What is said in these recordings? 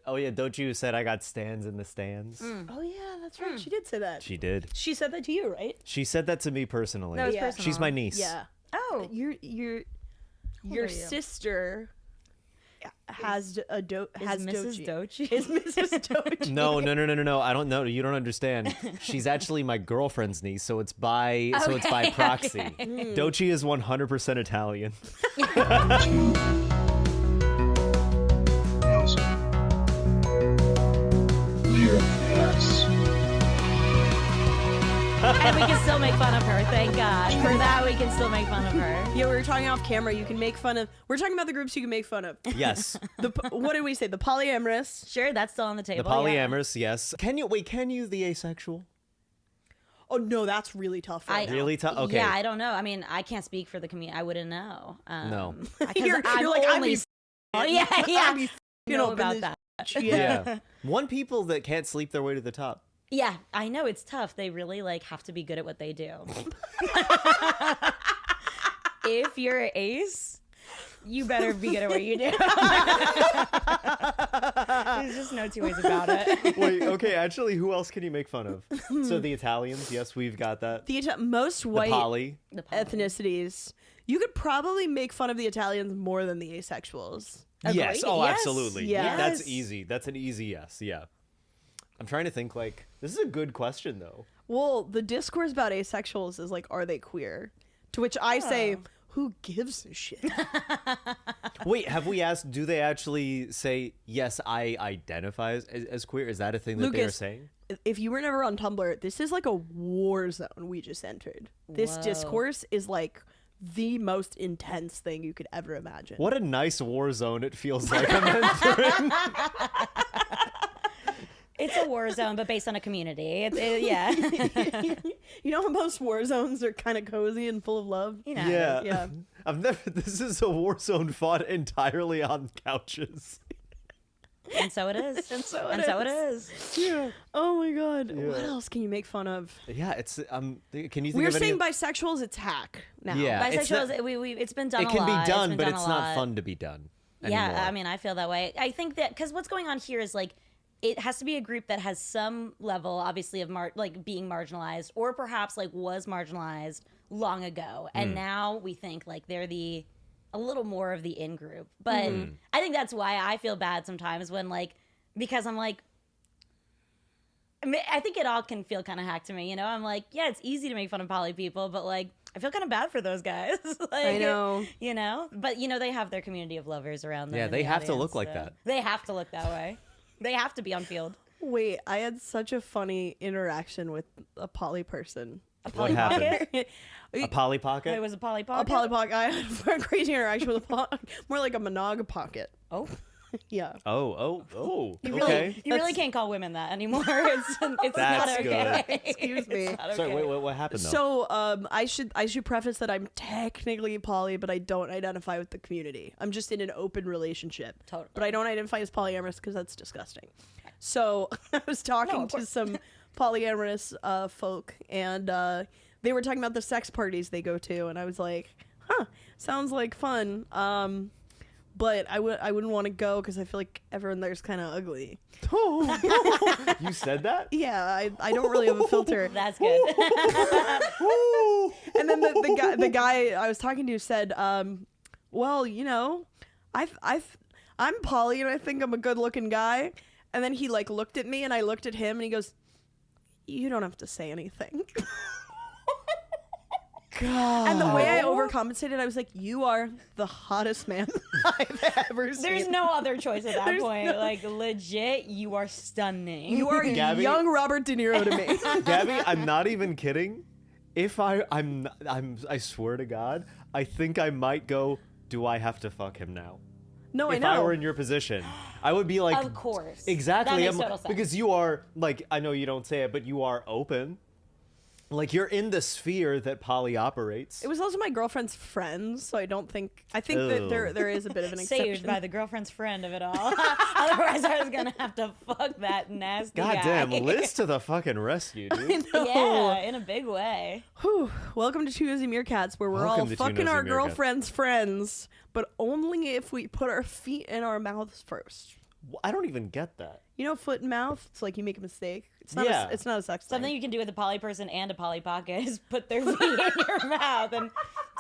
Oh yeah, don't you said I got stands in the stands? Oh yeah, that's right. She did say that. She did. She said that to you, right? She said that to me personally. That was Yeah. personal. She's my niece. Yeah. Oh. Your are you? sister has Is Mrs. Dochi? Is Mrs. Dochi. No. I don't know. You don't understand. She's actually my girlfriend's niece, so it's by proxy. Dochi is 100% Italian. And we can still make fun of her, thank God. For that, we can still make fun of her. Yeah, we were talking off camera. You can make fun of. We're talking about the groups you can make fun of. Yes. What did we say? The polyamorous. Sure, that's still on the table. The polyamorous, yes. Can you the asexual? Oh no, that's really tough. Right now. Really tough? Okay. Yeah, I don't know. I mean, I can't speak for the community. I wouldn't know. No. You're like, only... Yeah. You know about that. Yeah. One people that can't sleep their way to the top. Yeah, I know it's tough. They really have to be good at what they do. If you're an ace, you better be good at what you do. There's just no two ways about it. Wait, okay, actually, who else can you make fun of? So the Italians, yes, we've got that. Most white The poly. ethnicities. You could probably make fun of the Italians more than the asexuals. Yes, Agreed. oh, Yes. absolutely. Yes. That's easy. That's an easy yes, yeah. I'm trying to think, this is a good question, though. Well, the discourse about asexuals is are they queer? To which I say, who gives a shit? Wait, have we asked, do they actually say, yes, I identify as queer? Is that a thing that they are Lucas, saying? If you were never on Tumblr, this is like a war zone we just entered. This Whoa. discourse is the most intense thing you could ever imagine. What a nice war zone it feels like I'm entering. It's a war zone, but based on a community. Yeah. You know how most war zones are kind of cozy and full of love? You know. Yeah. Yeah. This is a war zone fought entirely on couches. And so it is. And so it is. Yeah. Oh my god. Yeah. What else can you make fun of? Yeah, it's, can you think We're of any? saying bisexuals, it's hack now. Yeah. It's Bisexuals, not- it's been done It a can lot. be done, been but done it's a not lot. fun to be done Yeah, anymore. I mean, I feel that way. I think that because what's going on here is it has to be a group that has some level, obviously, of being marginalized, or perhaps was marginalized long ago, and now we think they're a little more of the in group. But I think that's why I feel bad sometimes when because I'm I think it all can feel kind of hacked to me, you know? I'm yeah, it's easy to make fun of poly people, but I feel kind of bad for those guys. I know. You know? But, they have their community of lovers around them. Yeah, in they the have to audience, look like so- that. They have to look that way. They have to be on field. Wait, I had such a funny interaction with a poly person. What happened? Pocket? A Polly Pocket? It was a Polly A Pocket? poly pocket. I had a crazy interaction with more like a monog pocket. Oh. Yeah. Oh, You okay. really can't call women that anymore. It's not That's okay. good. Excuse me. It's not Sorry, okay. wait, what happened though? So, I should preface that I'm technically poly, but I don't identify with the community. I'm just in an open relationship. Totally. But I don't identify as polyamorous because that's disgusting. So I was talking of to course. some polyamorous folk, and they were talking about the sex parties they go to, and I was like, sounds like fun. But I wouldn't want to go because I feel like everyone there's kind of ugly. You said that? Yeah, I don't really have a filter. That's good. And then the guy I was talking to said, well, I'm poly and I think I'm a good looking guy. And then he looked at me and I looked at him and he goes, you don't have to say anything. God. And the way I overcompensated, I was like, you are the hottest man I've ever seen. There's no other choice at that point. Legit, you are stunning. You are Gabby? young Robert De Niro to me. Gabby, I'm not even kidding. If I swear to God, I think I might go, do I have to fuck him now? No, I If know. I were in your position, I would be like, Of course. Exactly. That makes total sense. Because you are, I know you don't say it, but you are open. You're in the sphere that poly operates. It was also my girlfriend's friends, so I think that there is a bit of an exception. Saved by the girlfriend's friend of it all. Otherwise, I was gonna have to fuck that nasty guy. Goddamn, Liz to the fucking rescue, dude. Yeah, in a big way. Whew. Welcome to Two Nosy Meerkats, where we're Welcome all to Two fucking Nosy our Meerkats. girlfriends' friends, but only if we put our feet in our mouths first. I don't even get that. You know, foot and mouth. It's like you make a mistake. It's not. Yeah. It's not a sex Something thing. you can do with a poly person and a poly pocket is put their feet in your mouth and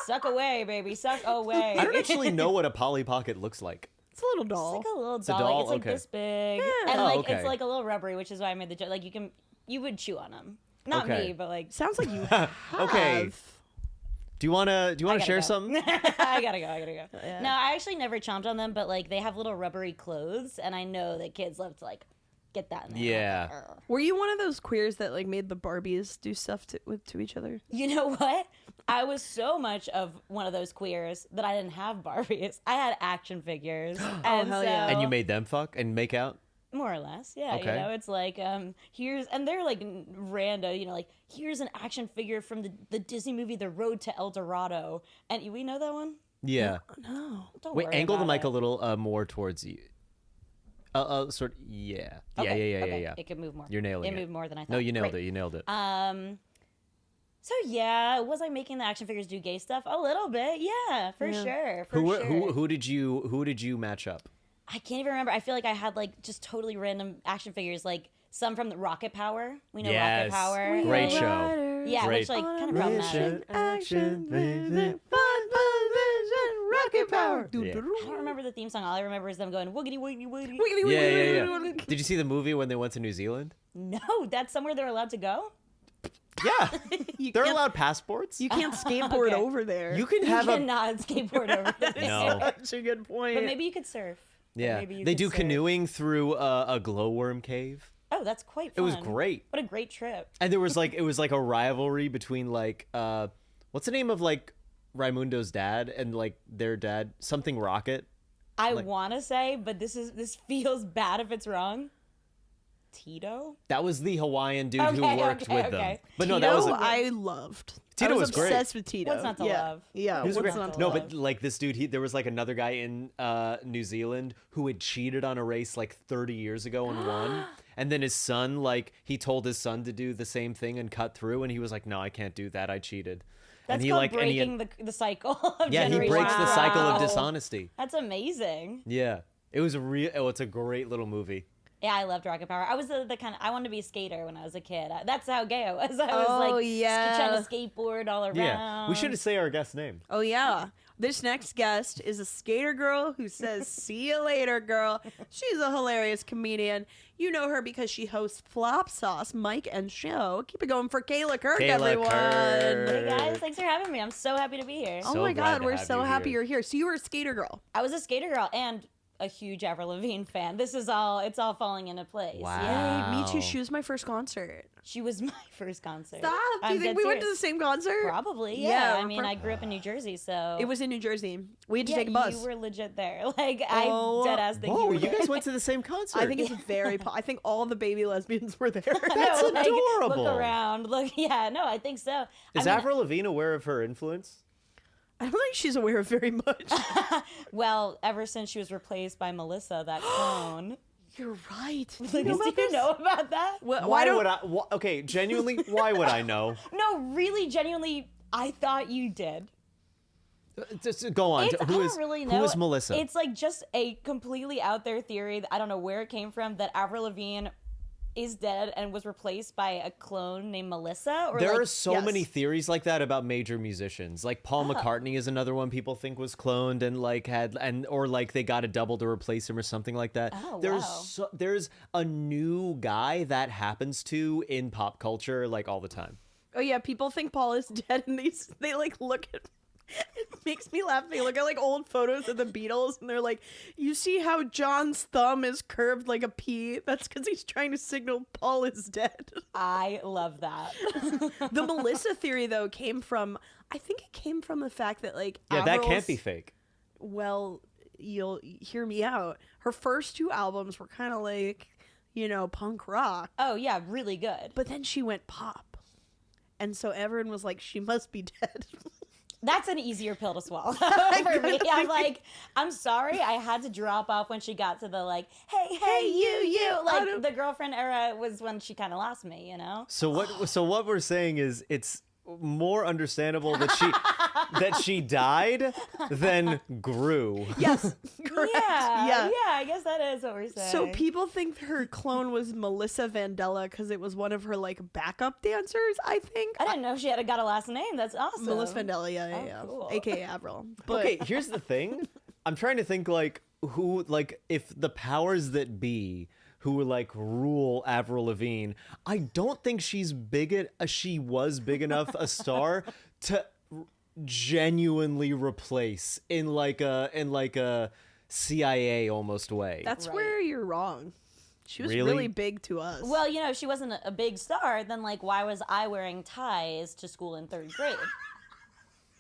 suck away, baby, suck away. I don't actually know what a Polly Pocket looks like. It's a little doll. It's like a little a doll. doll? It's like Okay. this big, Yeah. and Oh, like okay. it's like a little rubbery, which is why I made the joke. Like you would chew on them. Not Okay. me, but like Sounds like you Okay. have. Do you wanna I gotta share go. something? I gotta go. Yeah. No, I actually never chomped on them, but like they have little rubbery clothes, and I know that kids love to like get that in there. Yeah. Like, "Ugh." Were you one of those queers that like made the Barbies do stuff to each other? You know what? I was so much of one of those queers that I didn't have Barbies. I had action figures. And hell so, yeah. And you made them fuck and make out? more or less, yeah. Okay. You know, it's like here's, and they're like random. You know, like here's an action figure from the Disney movie The Road to El Dorado, and we know that one. Yeah. No. Don't Wait, worry angle the about mic it. a little more towards you. Sort. Yeah. Okay, Yeah. It could move more. You're nailing it. It moved more than I thought. No, you nailed Great. it. You nailed it. So yeah, was I making the action figures do gay stuff? A little bit, yeah, for sure. For sure. Who did you match up? I can't even remember. I feel like I had like just totally random action figures, like some from the Rocket Power. We know Yes. Rocket Power. Great like- show. Yeah, Great. which like kind of problematic. Action, vision, fun, position, rocket power. Yeah. I don't remember the theme song. All I remember is them going woogity woogity woogity. Yeah. Did you see the movie when they went to New Zealand? No, that's somewhere they're allowed to go. Yeah. You They're can't- allowed passports. You can't skateboard Okay. over there. You can You have a cannot skateboard over there. No. That's a good point. But maybe you could surf. Yeah. Maybe you They could do surf. canoeing through a glowworm cave. Oh, that's quite It fun. was great. What a great trip. And there was like it was like a rivalry between like what's the name of like Raimundo's dad and like their dad, something Rocket. I want to say, but this feels bad if it's wrong. Tito? That was the Hawaiian dude who Okay, worked okay, with okay. them. But Tito, no, that was I loved. Tito I was was great. obsessed with Tito. What's not to yeah. love? Yeah, He was what's great. not to No, love? but like this dude, there was like another guy in New Zealand who had cheated on a race like 30 years ago and won. And then his son, like, he told his son to do the same thing and cut through, and he was like, "No, I can't do that. I cheated." That's and he called like, and he breaking the cycle of yeah, he generations. breaks the cycle of Wow. dishonesty. That's amazing. Yeah, it was a real. Oh, it's a great little movie. Yeah, I loved Rocket Power. I was the kind of, I wanted to be a skater when I was a kid. That's how gay I was. I was Oh, like yeah. trying to skateboard all around. Yeah, we should say our guest name. Oh yeah. This next guest is a skater girl who says, "See you later, girl." She's a hilarious comedian. You know her because she hosts Flop Sauce, Mike and Show. Keep it going for Kayla Kirk, Kayla everyone. Kirk. Hey guys, thanks for having me. I'm so happy to be here. Oh So my glad God, to we're have so you happy here. you're here. So you were a skater girl. I was a skater girl and a huge Avril Lavigne fan. This is all, it's all falling into place. Wow. Yeah. Hey, me too. She was my first concert. She was my first concert. Stop. Do you I'm think dead we went to serious. the same concert? Probably, yeah. Yeah, I mean, I grew up in New Jersey, so. It was in New Jersey. We had to yeah, take a bus. you were legit there. Like, Oh. I dead ass think Whoa, you were you there. guys went to the same concert. I think it's very. I think all the baby lesbians were there. That's No, like, adorable. Look around. Look, yeah, no, I think so. Is I mean, Avril Lavigne aware of her influence? I don't think she's aware of very much. well, ever since she was replaced by Melissa, that clone. You're right. Like, You know do about you this? know about that? Why don't? would I? Okay, genuinely, why would I know? No, really, genuinely, I thought you did. Just go on. I don't really know. Who is Melissa? It's like just a completely out there theory that I don't know where it came from that Avril Lavigne is dead and was replaced by a clone named Melissa. Or There like, are so yes. many theories like that about major musicians. Like Paul McCartney is another one people think was cloned and like had or like they got a double to replace him or something like that. Oh, There's wow. there's a new guy that happens to in pop culture like all the time. Oh yeah, people think Paul is dead, and they like look at. It makes me laugh. They look at like old photos of the Beatles, and they're like, "You see how John's thumb is curved like a P? That's because he's trying to signal Paul is dead." I love that. The Melissa theory, though, came from. I think it came from the fact that like. Yeah, that can't Avril's- be fake. Well, you'll hear me out. Her first two albums were kind of like, punk rock, Oh, yeah, really good. but then she went pop, and so everyone was like, "She must be dead." That's an easier pill to swallow for me. I'm like, I'm sorry, I had to drop off when she got to the like, hey, you. Like the girlfriend era was when she kind of lost me, you know? So what we're saying is more understandable that she died than grew. Yes, correct. Yeah, I guess that is what we're saying. So people think her clone was Melissa Vandella because it was one of her like backup dancers. I think. I didn't know she got a last name. That's awesome. Melissa Vandella, yeah, cool. aka Avril. But Okay, here's the thing. I'm trying to think like who like if the powers that be who like rule Avril Lavigne, I don't think she was big enough a star to genuinely replace in like a CIA almost way. that's Right. where you're wrong. She was Really? really big to us. Well, if she wasn't a big star, then like why was I wearing ties to school in 3rd grade?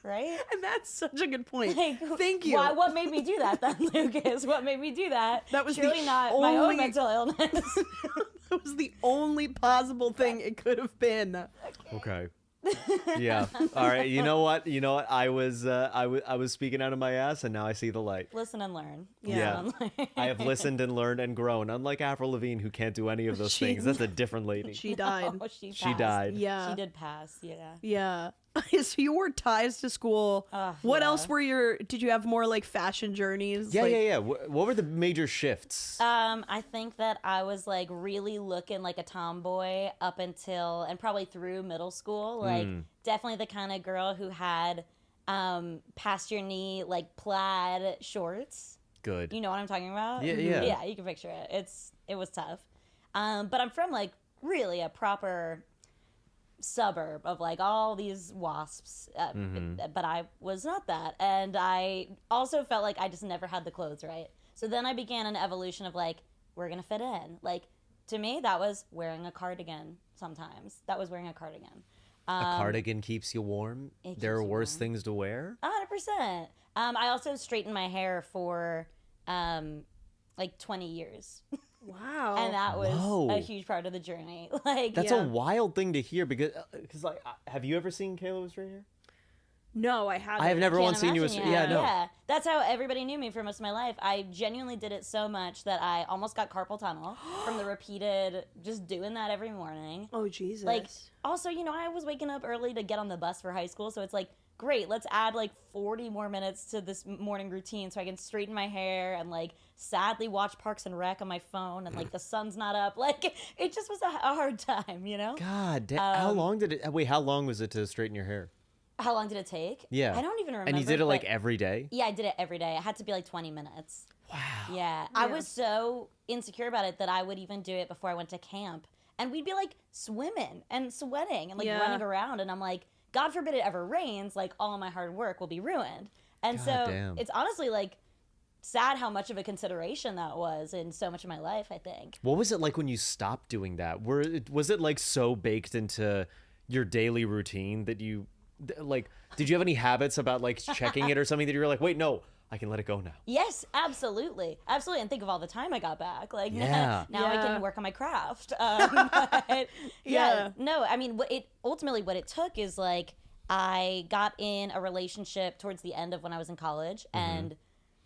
Right? and that's such a good point. Like, Thank you. Why, what made me do that then, Lucas? What made me do that? That was surely the not my only- own mental illness. That was the only possible thing it could have been. Okay. Yeah. All right. You know what? I was speaking out of my ass, and now I see the light. Listen and learn. Yeah. Listen and learn. I have listened and learned and grown. Unlike Avril Lavigne, who can't do any of those She- things. That's a different lady. She died. Oh, she She passed. died. Yeah. She did pass. Yeah. Yeah. So you wore ties to school. What yeah. else did you have more like fashion journeys? Yeah, like, yeah. What were the major shifts? I think that I was like really looking like a tomboy up until and probably through middle school. Like definitely the kind of girl who had past your knee like plaid shorts. Good. You know what I'm talking about? Yeah, yeah. Yeah, you can picture it. It was tough. But I'm from like really a proper suburb of like all these wasps, but I was not that, and I also felt like I just never had the clothes right. So then I began an evolution of like, we're gonna fit in. Like, to me, that was wearing a cardigan. Sometimes that was wearing a cardigan. A cardigan keeps you warm. keeps There are you worse things to wear. 100%. I also straightened my hair for like 20 years. Wow. And that was Whoa. a huge part of the journey. Like, That's Yeah. a wild thing to hear because like, have you ever seen Kayla with straight hair? No, I haven't. I have never can't once seen you with imagine, yeah, no. Yeah, that's how everybody knew me for most of my life. I genuinely did it so much that I almost got carpal tunnel from the repeated just doing that every morning. Oh Jesus. Like, also, I was waking up early to get on the bus for high school, so it's like, great, let's add like 40 more minutes to this morning routine so I can straighten my hair and like sadly watch Parks and Rec on my phone and like the sun's not up. Like, it just was a hard time, God, how long did it? Wait, how long was it to straighten your hair? How long did it take? Yeah, I don't even remember. And you did it like but- every day. Yeah, I did it every day. It had to be like 20 minutes. Wow. Yeah. I was so insecure about it that I would even do it before I went to camp. And we'd be like swimming and sweating and like Yeah. running around. And I'm like, God forbid it ever rains, like all of my hard work will be ruined. And so damn. it's honestly like sad how much of a consideration that was in so much of my life, I think. What was it like when you stopped doing that? Was it like so baked into your daily routine that you like? Did you have any habits about like checking it or something that you were like, wait, no, I can let it go now? Yes, absolutely. Absolutely. And think of all the time I got back. Like, Yeah. now I Yeah. can work on my craft. But, Yeah. no, I mean, what it took is like, I got in a relationship towards the end of when I was in college. And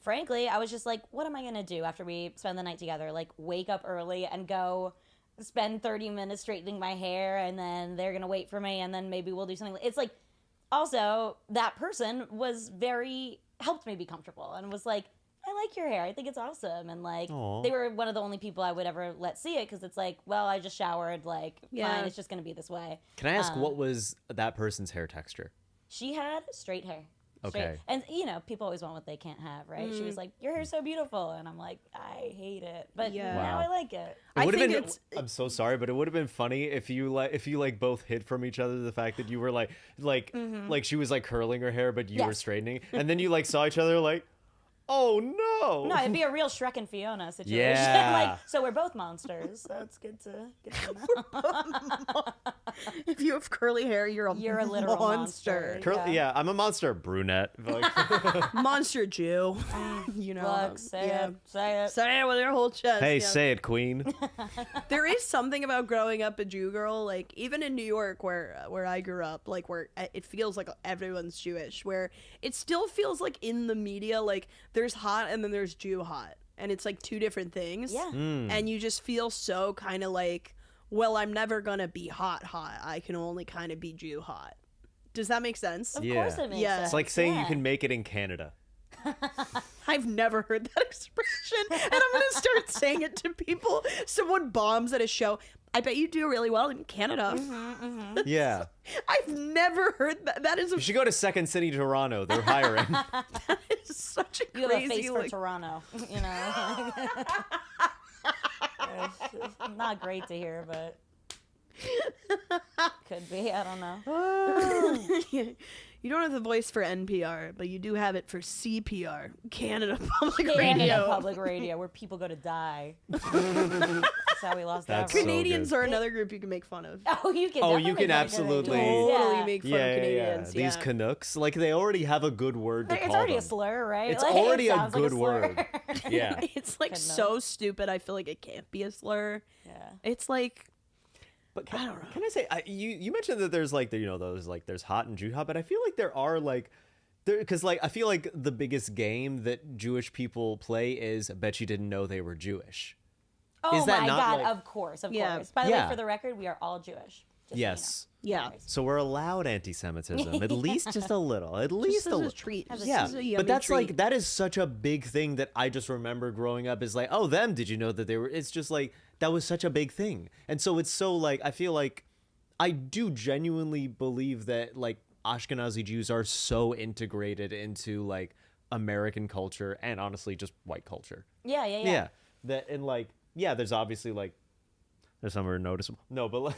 frankly, I was just like, what am I going to do after we spend the night together? Like, wake up early and go spend 30 minutes straightening my hair, and then they're going to wait for me, and then maybe we'll do something. It's like, also, that person helped me be comfortable and was like, I like your hair. I think it's awesome. And like, Aw. they were one of the only people I would ever let see it, because it's like, well, I just showered. Like, Yeah. fine, it's just going to be this way. Can I ask what was that person's hair texture? She had straight hair. Straight. Okay. And, people always want what they can't have, right? She was like, your hair's so beautiful. And I'm like, I hate it. But Yeah. now Wow. I like it. I Would have think been. it's- I'm so sorry, but it would have been funny if you both hid from each other the fact that you were like she was like curling her hair, but you were Yes. straightening, and then you like saw each other like, oh no. No, it'd be a real Shrek and Fiona situation. Yeah. Like, so we're both monsters. So it's good to know. if you have curly hair, you're a literal monster. Yeah, I'm a monster brunette. Like, monster Jew. you know. Look, say yeah. it. Say it. Say it with your whole chest. hey, yeah. say it, queen. There is something about growing up a Jew girl, like even in New York where I grew up, like where it feels like everyone's Jewish, where it still feels like in the media, like there's hot and then there's Jew hot, and it's like two different things. Yeah. And you just feel so kind of like, well, I'm never gonna be hot. I can only kind of be Jew hot. Does that make sense? Of Yeah. course it makes Yeah. sense. It's like saying you Yeah. can make it in Canada. I've never heard that expression, and I'm gonna start saying it to people. Someone bombs at a show. I bet you do really well in Canada. Yeah. I've never heard that. That is You should go to Second City, Toronto. They're hiring. such a You have a crazy. face for like, Toronto, you know. It's not great to hear, but could be. I don't know. you don't have the voice for NPR, but you do have it for CPR, Canada Public Canada Radio. Public Radio, where people go to die. That's how we lost That's that. so Canadians good. are another group you can make fun of. Oh, you can. Oh, definitely you can make fun of absolutely- Canadians. Totally Yeah. make fun of Yeah. Canadians. These yeah. Canucks, like they already have a good word to It's call already them. a slur, right? It's Like, already it a sounds like good slur. word. Yeah. It's like Canucks. so stupid. I feel like it can't be a slur. Yeah. It's like But I don't know. Can I say you mentioned that there's like those like there's hot and Jew hot, but I feel like there are like because like I feel like the biggest game that Jewish people play is I bet you didn't know they were Jewish. Oh Is that my not, God! like- Of course, of Yeah. course. By the way, Yeah. for the record, we are all Jewish. Just so you Yes. know. yeah. So we're allowed anti-Semitism, at least just a little, at least Just a as a little. treat. As a Yeah, Just as a yummy but that's treat. like that is such a big thing that I just remember growing up is like, oh, them. Did you know that they were? It's just like that was such a big thing, and so it's so like I feel like I do genuinely believe that like Ashkenazi Jews are so integrated into like American culture and honestly just white culture. Yeah. Yeah, that and like there's obviously like there's somewhere noticeable. No, but like.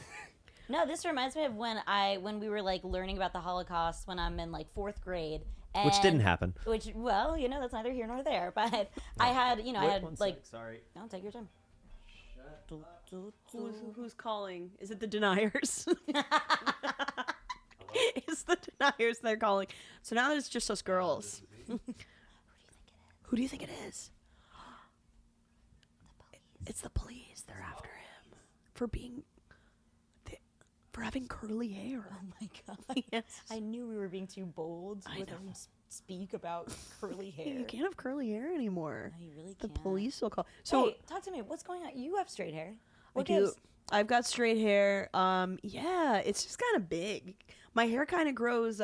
No, this reminds me of when we were like learning about the Holocaust when I'm in like 4th grade. And, Which didn't happen. Which, well, you know, that's neither here nor there. But I had, you know, I had like, sorry. no, take your time. Who's calling? Is it the deniers? It's the deniers they're calling. So now it's just us girls. Who do you think it is? It's the police. They're after him for for having curly hair. Oh my God. Yes. I knew we were being too bold with him speak about curly hair. You can't have curly hair anymore. No, you really The can't. police will call. So, So hey, talk to me. What's going on? You have straight hair. I What do. gives? I've got straight hair. Yeah, it's just kind of big. My hair kind of grows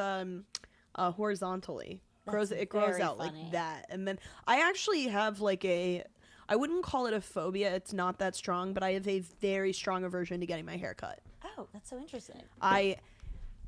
horizontally. It grows very out funny. like that. And then I actually have like I wouldn't call it a phobia. It's not that strong, but I have a very strong aversion to getting my hair cut. Oh, that's so interesting.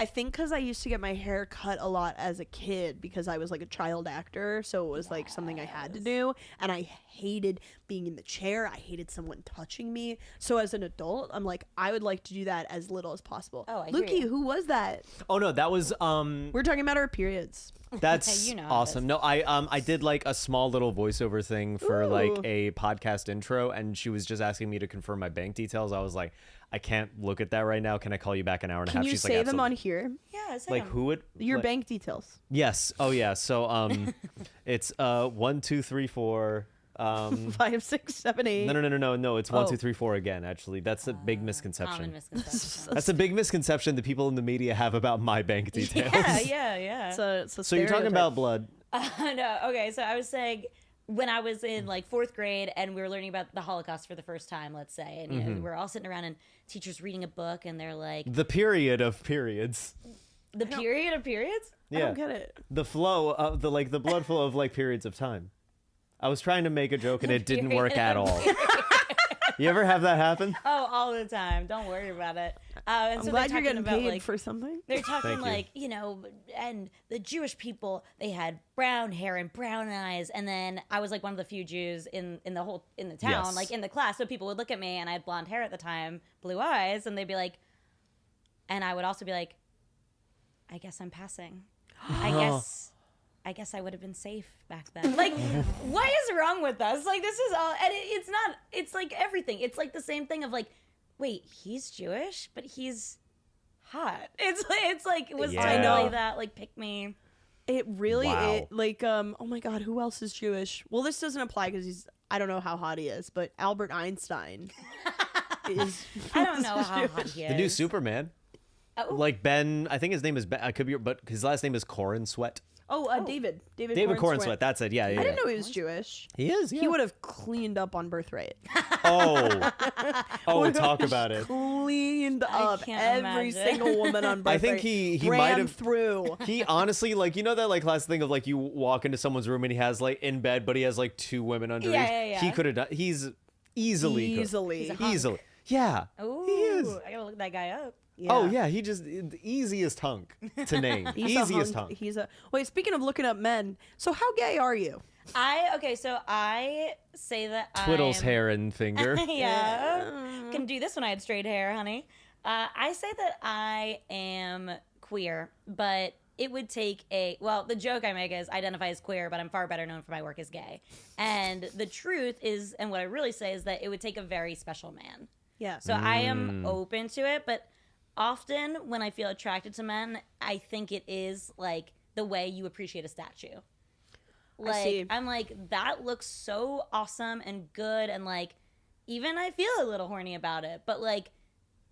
I think because I used to get my hair cut a lot as a kid because I was like a child actor, so it was like something I had to do, and I hated being in the chair. I hated someone touching me. So as an adult, I'm like, I would like to do that as little as possible. Oh, I hear Lukey, you. who was that? Oh no, that was We're talking about our periods. That's You know how it awesome. No, I did like a small little voiceover thing for like Ooh. a podcast intro, and she was just asking me to confirm my bank details. I was like, I can't look at that right now. Can I call you back an hour and a Can half? you She's say like, them on absolutely. here? Yeah, say Like them. who would Your like- bank details. Yes. Oh yeah. So it's 1 2 3 4. 5, 6, 7, 8. No. It's 1 Oh. 2 3 4 again. Actually, that's a big Common misconception. misconception. That's a big misconception that people in the media have about my bank details. yeah. It's a So you're talking stereotype. about blood. No, okay. So I was saying when I was in like 4th grade and we were learning about the Holocaust for the first time, let's say, and you know, we were all sitting around and teachers reading a book and they're like, The period of periods. the period of periods? I Yeah. don't get it. The flow of the like the blood flow of like periods of time. I was trying to make a joke and it didn't work Period at of all. You ever have that happen? Oh, all the time. Don't worry about it. And I'm so glad they're you're getting talking about, paid like, for something. they're talking Thank you. like, you know, and the Jewish people, they had brown hair and brown eyes. And then I was like one of the few Jews in the town, Yes. like in the class. So people would look at me and I had blonde hair at the time, blue eyes, and they'd be like, and I would also be like, I guess I'm passing. I guess I would have been safe back then. Like, what is wrong with us? Like, this is all, and it's not, it's like everything. It's like the same thing of like, wait, he's Jewish, but he's hot. It's like, it was Yeah. totally that, like, pick me. It really Wow. it like oh my god, who else is Jewish? Well, this doesn't apply because I don't know how hot he is, but Albert Einstein is. I don't know how hot he is. The new Superman. Oh. Like Ben, I think his name is Ben. I could be, but his last name is Corin Sweat. David David Corin Sweat. That's it. Yeah. I didn't know he was Jewish. He is. Yeah. He would have cleaned up on Birthright. Oh, talk about it. Cleaned cleaned up can't every imagine. single woman on birthday. I think he ran might have through. He honestly, like, you know that like classic thing of like you walk into someone's room and he has like in bed, but he has like 2 women underneath. Yeah. He could have done. He's easily good. Easily. Easily. Yeah. Ooh, He is. I gotta look that guy up. Yeah. Oh yeah, he just the easiest hunk to name. He's a Easiest hunk. hunk. Wait, speaking of looking up men, so how gay are you? So I say that Twiddles I'm, hair and finger. Yeah. Can do this when I had straight hair, honey. I say that I am queer, but it would take the joke I make is identify as queer, but I'm far better known for my work as gay. And the truth is, and what I really say is that it would take a very special man. Yeah. So I am open to it, but often when I feel attracted to men, I think it is like the way you appreciate a statue. I see. I'm like, that looks so awesome and good, and like, even I feel a little horny about it, but like,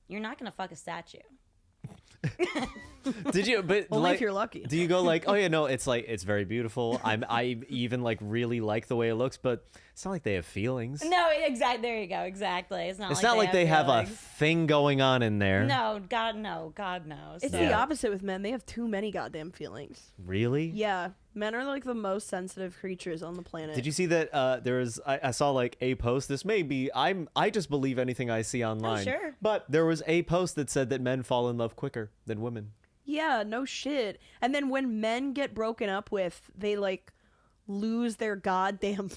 you're not gonna fuck a statue. Did you? But Only like, if you're lucky. Do you go like, oh yeah, no, it's like it's very beautiful. I even like really like the way it looks, but it's not like they have feelings. No, exactly. There you go. Exactly. It's not. It's not like they have a feelings. thing going on in there. No, God, no, God knows. It's So- the opposite with men. They have too many goddamn feelings. Really? Yeah. Men are like the most sensitive creatures on the planet. Did you see that there was I saw like a post, this may be I just believe anything I see online. sure. But there was a post that said that men fall in love quicker than women. Yeah, no shit. And then when men get broken up with, they like lose their goddamn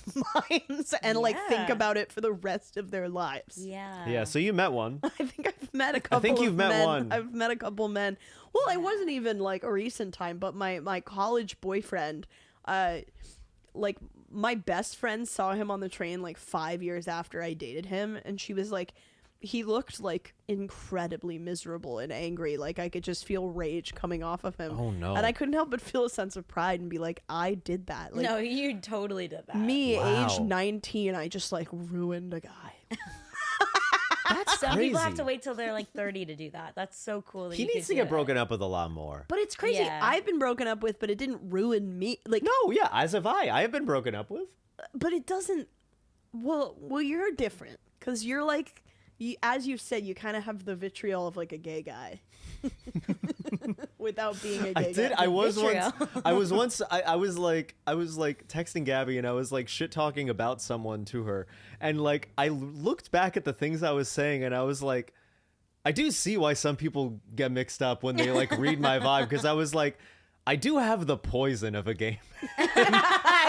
minds and like think Yeah. about it for the rest of their lives. Yeah. Yeah, so you met one. I think I've met a couple. think of you've met men. one. I've met a couple men. Well, it wasn't even like a recent time, but my college boyfriend, like my best friend saw him on the train like 5 years after I dated him, and she was like, he looked like incredibly miserable and angry. Like I could just feel rage coming off of him. Oh, no. And I couldn't help but feel a sense of pride and be like, I did that. Like No, you totally did that. me, Wow. age 19, I just like ruined a guy. That's Some crazy. people have to wait till they're like 30 to do that. That's so cool. That He you needs could to get do broken it. up with a lot more. But it's crazy. Yeah. I've been broken up with, but it didn't ruin me. Like No, yeah, as have I. I have been broken up with. but it doesn't. Well, you're different because you're like, as you've said, you kind of have the vitriol of like a gay guy, without being a gay I did. guy. I was vitriol. once. I was once. I was like texting Gabby, and I was like shit talking about someone to her, and like I looked back at the things I was saying, and I was like, I do see why some people get mixed up when they like read my vibe, because I was like, I do have the poison of a game.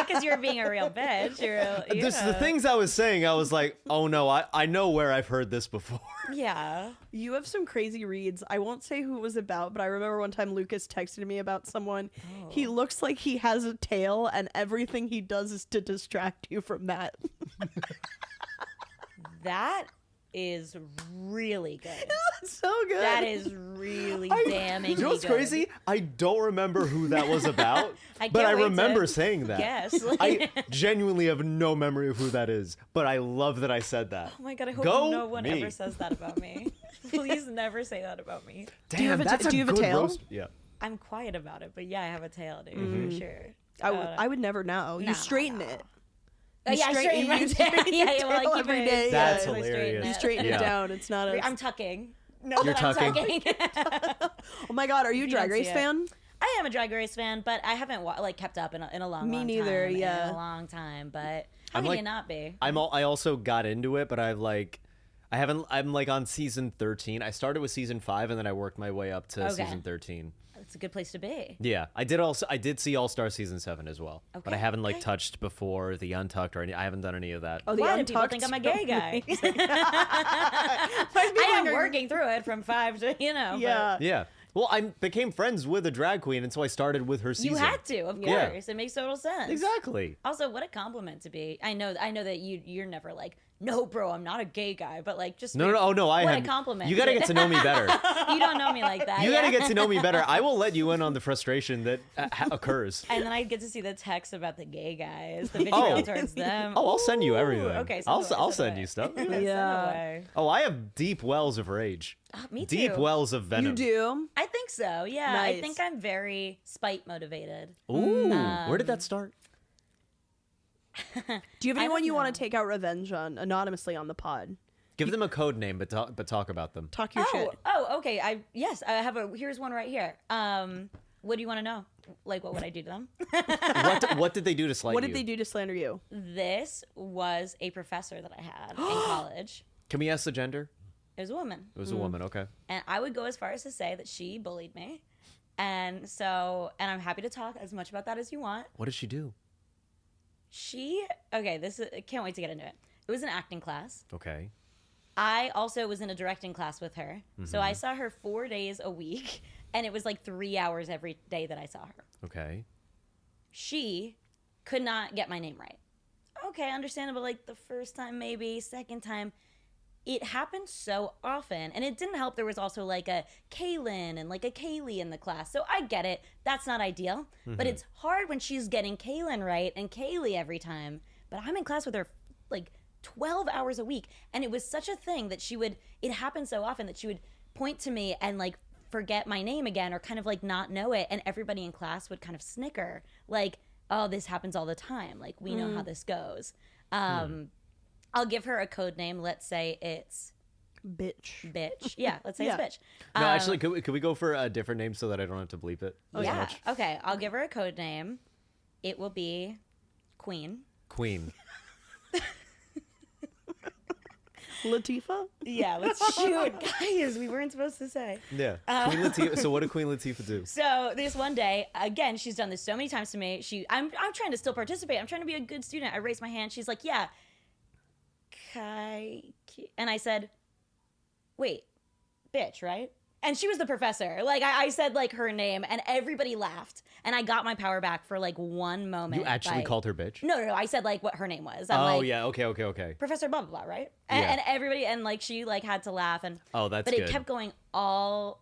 Because you're being a real bitch. The things I was saying, I was like, oh no, I know where I've heard this before. Yeah. You have some crazy reads. I won't say who it was about, but I remember one time Lukas texted me about someone. He looks like he has a tail, and everything he does is to distract you from that. That is really good. So good. That is really damning. You know what's crazy? I don't remember who that was about, but I remember saying that. Yes. I genuinely have no memory of who that is, but I love that I said that. Oh my god, I hope Go no one me. ever says that about me. Please never say that about me. Damn, you have a that's do you have a good tail? roast. Yeah. I'm quiet about it, but yeah, I have a tail, dude, for sure. I would never know. You No, straighten no. it. Oh, yeah, I straighten my you tail. straighten Yeah, your well, I tail keep every it- day. That's yeah. hilarious. You straighten Yeah. it down. It's not a. I'm tucking. No, You're that I'm tucking. Oh my god, are you a You Drag don't see Race it. fan? I am a Drag Race fan, but I haven't like kept up in a long, Me long neither, time. yeah. In a long time, but how I'm can like- you not be? I also got into it, but I'm like on season 13. I started with season 5 and then I worked my way up to Okay. season 13. It's a good place to be. Yeah, I did see All Star season 7 as well, but I Okay, haven't like okay. touched before the Untucked or any. I haven't done any of that. Oh, the Why do people Untucked think I'm a gay guy? Might be I am wondering- working through it from 5 to but Yeah. Yeah. Well, I became friends with a drag queen, and so I started with her season. you had to, of Yeah. course. It makes total sense. Exactly. Also, what a compliment to be. I know that you're never like, no, bro, I'm not a gay guy, but like just No, no, oh no, I what had a compliment. You gotta get to know me better. You don't know me like that. You yeah? gotta get to know me better. I will let you in on the frustration that occurs. And then I get to see the text about the gay guys, the vitriol Oh. towards them. Oh, I'll send you Ooh, everything. Okay, I'll send you stuff. Send it Yeah. away. Oh, I have deep wells of rage. Me too. Deep wells of venom. You do? I think so. Yeah, Nice. I think I'm very spite motivated. Ooh, where did that start? Do you have I anyone don't you want know. to take out revenge on anonymously on the pod? Give them a code name, but talk about them. Talk your shit. Okay. I have here's one right here. What do you want to know? Like, what would I do to them? What did they do to slight you? What did they do to slander you? This was a professor that I had in college. Can we ask the gender? It was a woman. It was a woman, okay. And I would go as far as to say that she bullied me. And I'm happy to talk as much about that as you want. What did she do? I can't wait to get into it. It was an acting class. Okay. I also was in a directing class with her. So I saw her 4 days a week, and it was like 3 hours every day that I saw her. Okay. She could not get my name right. Okay, understandable, like the first time maybe, second time. It happened so often, and it didn't help. There was also like a Kaylin and like a Kaylee in the class. So I get it. That's not ideal. But it's hard when she's getting Kaylin right and Kaylee every time. But I'm in class with her like 12 hours a week. And it was such a thing that it happened so often that she would point to me and like forget my name again or kind of like not know it. And everybody in class would kind of snicker like, oh, this happens all the time. Like, we know how this goes. I'll give her a code name. Let's say it's Bitch. Yeah, let's say it's bitch. No, actually, could we go for a different name so that I don't have to bleep it as Yeah. much? Okay, I'll give her a code name. It will be Queen. Queen. Latifah? Yeah, let's shoot. Guys, we weren't supposed to say. Yeah. Queen Latifah. So what did Queen Latifah do? So this one day, again, she's done this so many times to me. I'm trying to still participate. I'm trying to be a good student. I raised my hand. She's like, yeah. And I said, wait, bitch, right? And she was the professor. Like, I said, like, her name, and everybody laughed. And I got my power back for, like, one moment. You actually called her bitch? No. I said, like, what her name was. I'm like, yeah. Okay. Professor blah, blah, blah, right? And everybody, and, like, she, like, had to laugh. And that's But good. it kept going all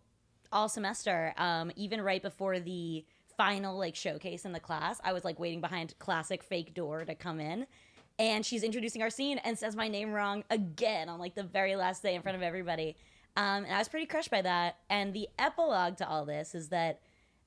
semester, even right before the final, like, showcase in the class. I was, like, waiting behind classic fake door to come in. And she's introducing our scene and says my name wrong again on like the very last day in front of everybody. And I was pretty crushed by that. And the epilogue to all this is that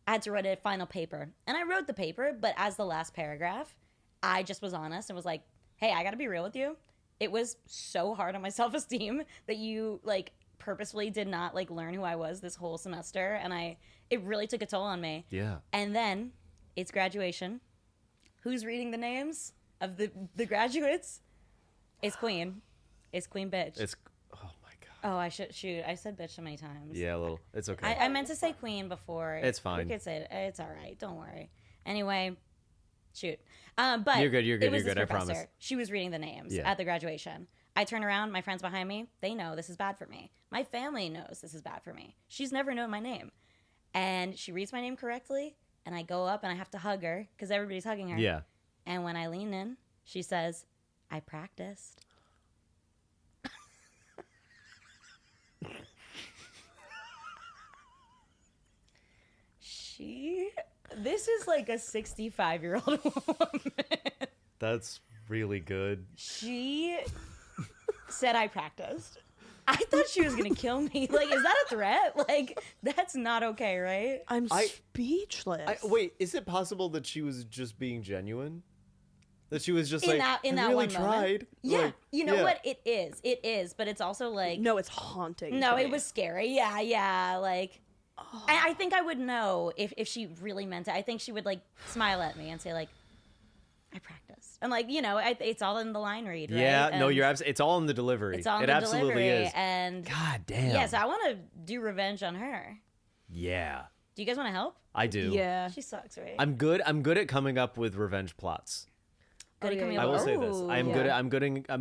I had to write a final paper. And I wrote the paper, but as the last paragraph, I just was honest and was like, hey, I got to be real with you. It was so hard on my self-esteem that you like purposefully did not like learn who I was this whole semester. And it really took a toll on me. Yeah. And then it's graduation. Who's reading the names of the graduates? It's Queen. It's Queen bitch. Oh my god. Oh, I said bitch so many times. Yeah, a little. It's okay. I meant to say Queen before. It's fine. We could say it. It's all right. Don't worry. Anyway, shoot. But You're good. You're this good. I professor. promise. She was reading the names Yeah. at the graduation. I turn around. My friends behind me. They know this is bad for me. My family knows this is bad for me. She's never known my name, and she reads my name correctly. And I go up and I have to hug her because everybody's hugging her. Yeah. And when I lean in, she says, I practiced. This is like a 65-year-old woman. That's really good. She said I practiced. I thought she was going to kill me. Like, is that a threat? Like, that's not okay, right? I'm speechless. Wait, is it possible that she was just being genuine? That she was just In like, that I really one tried. moment. Yeah. Like, you know what? It is. But it's also like... No, it's haunting. No, to it me. was scary. Yeah. Like, I think I would know if she really meant it. I think she would like smile at me and say like, I practiced. And like, you know, it's all in the line read, right? Yeah, no, And you're absolutely. It's all in the delivery. it's all in it the absolutely delivery. is. And God damn. yeah, so I want to do revenge on her. Yeah, Do you guys want to help? I do. Yeah. She sucks, right? I'm good at coming up with revenge plots. Good at coming up I will with- say this. Ooh. I'm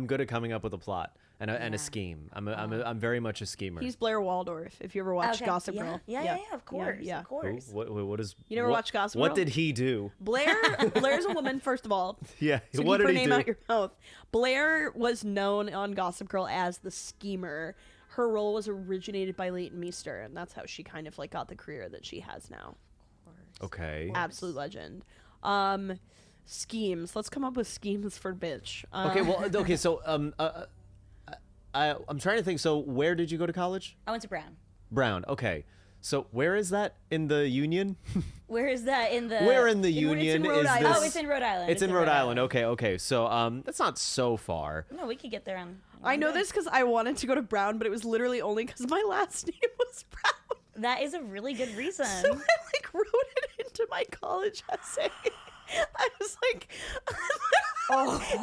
good at coming up with a plot and a scheme. I'm very much a schemer. He's Blair Waldorf. If you ever watched Okay, Gossip yeah. Girl. Yeah, of course. Yeah. Of course. What is? You never watched Gossip What Girl? did he do? Blair's a woman, first of all. Yeah. So What keep did her he name do? out your mouth. Blair was known on Gossip Girl as the schemer. Her role was originated by Leighton Meester, and that's how she kind of like got the career that she has now. Okay. Absolute legend. Schemes. Let's come up with schemes for bitch. Okay. So I'm trying to think. So where did you go to college? I went to Brown. Brown. Okay. So where is that in the Union? Where is that in the? Where in the Union Rhode is Island. this? Oh, it's in Rhode Island. It's in Rhode Island. Okay. So that's not so far. No, we could get there on. I know this because I wanted to go to Brown, but it was literally only because my last name was Brown. That is a really good reason. So I like wrote it into my college essay. I was like,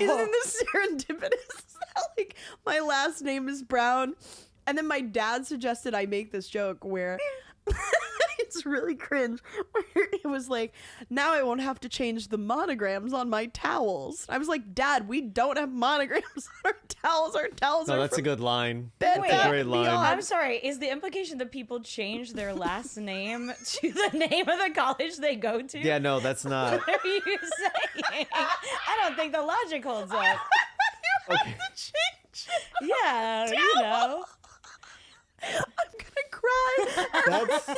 isn't this serendipitous that like my last name is Brown? And then my dad suggested I make this joke where it's really cringe. Where it was like, now I won't have to change the monograms on my towels. I was like, Dad, we don't have monograms on our towels. Our towels No, are that's a from good line. Bed Wait, That's a Bath great and line. Beyond. I'm sorry. Is the implication that people change their last name to the name of the college they go to? Yeah, no, that's not. What are you saying? I don't think the logic holds up. You have to change. Yeah, you know. I'm gonna cry. That's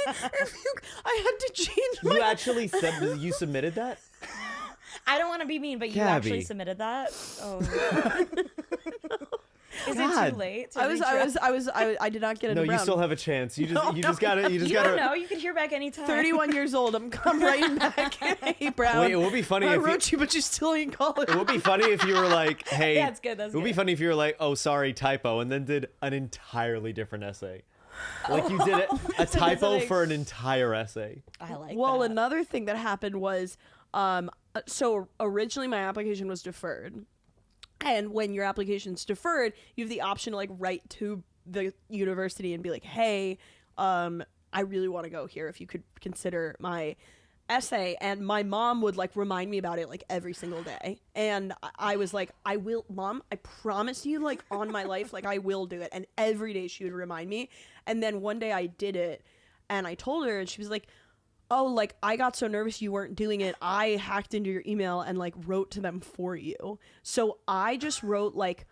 I had to change my. you actually said you submitted that. I don't want to be mean, but you Gabby. actually submitted that. Oh. Is it God. too late? To I did not get it. No, you Brown. still have a chance. You just No, you no, just gotta you just You gotta. don't know. You could hear back anytime. 31 years old. I'm writing back. Hey, Brown. Wait, it would be funny I if you, wrote you, but you still ain't college. it would be funny if you were like, hey, That's good, that's it would be good. funny if you were like, oh, sorry, typo, and then did an entirely different essay. Like you did a typo like- for an entire essay. I like Well, that. another thing that happened was, so originally my application was deferred, and when your application's deferred, you have the option to like write to the university and be like, hey, I really want to go here. If you could consider my essay. And my mom would like remind me about it like every single day, and I was like, I will, Mom, I promise you, like on my life, like I will do it. And every day she would remind me. And then one day I did it and I told her, and she was like, oh, like I got so nervous you weren't doing it, I hacked into your email and like wrote to them for you. So I just wrote like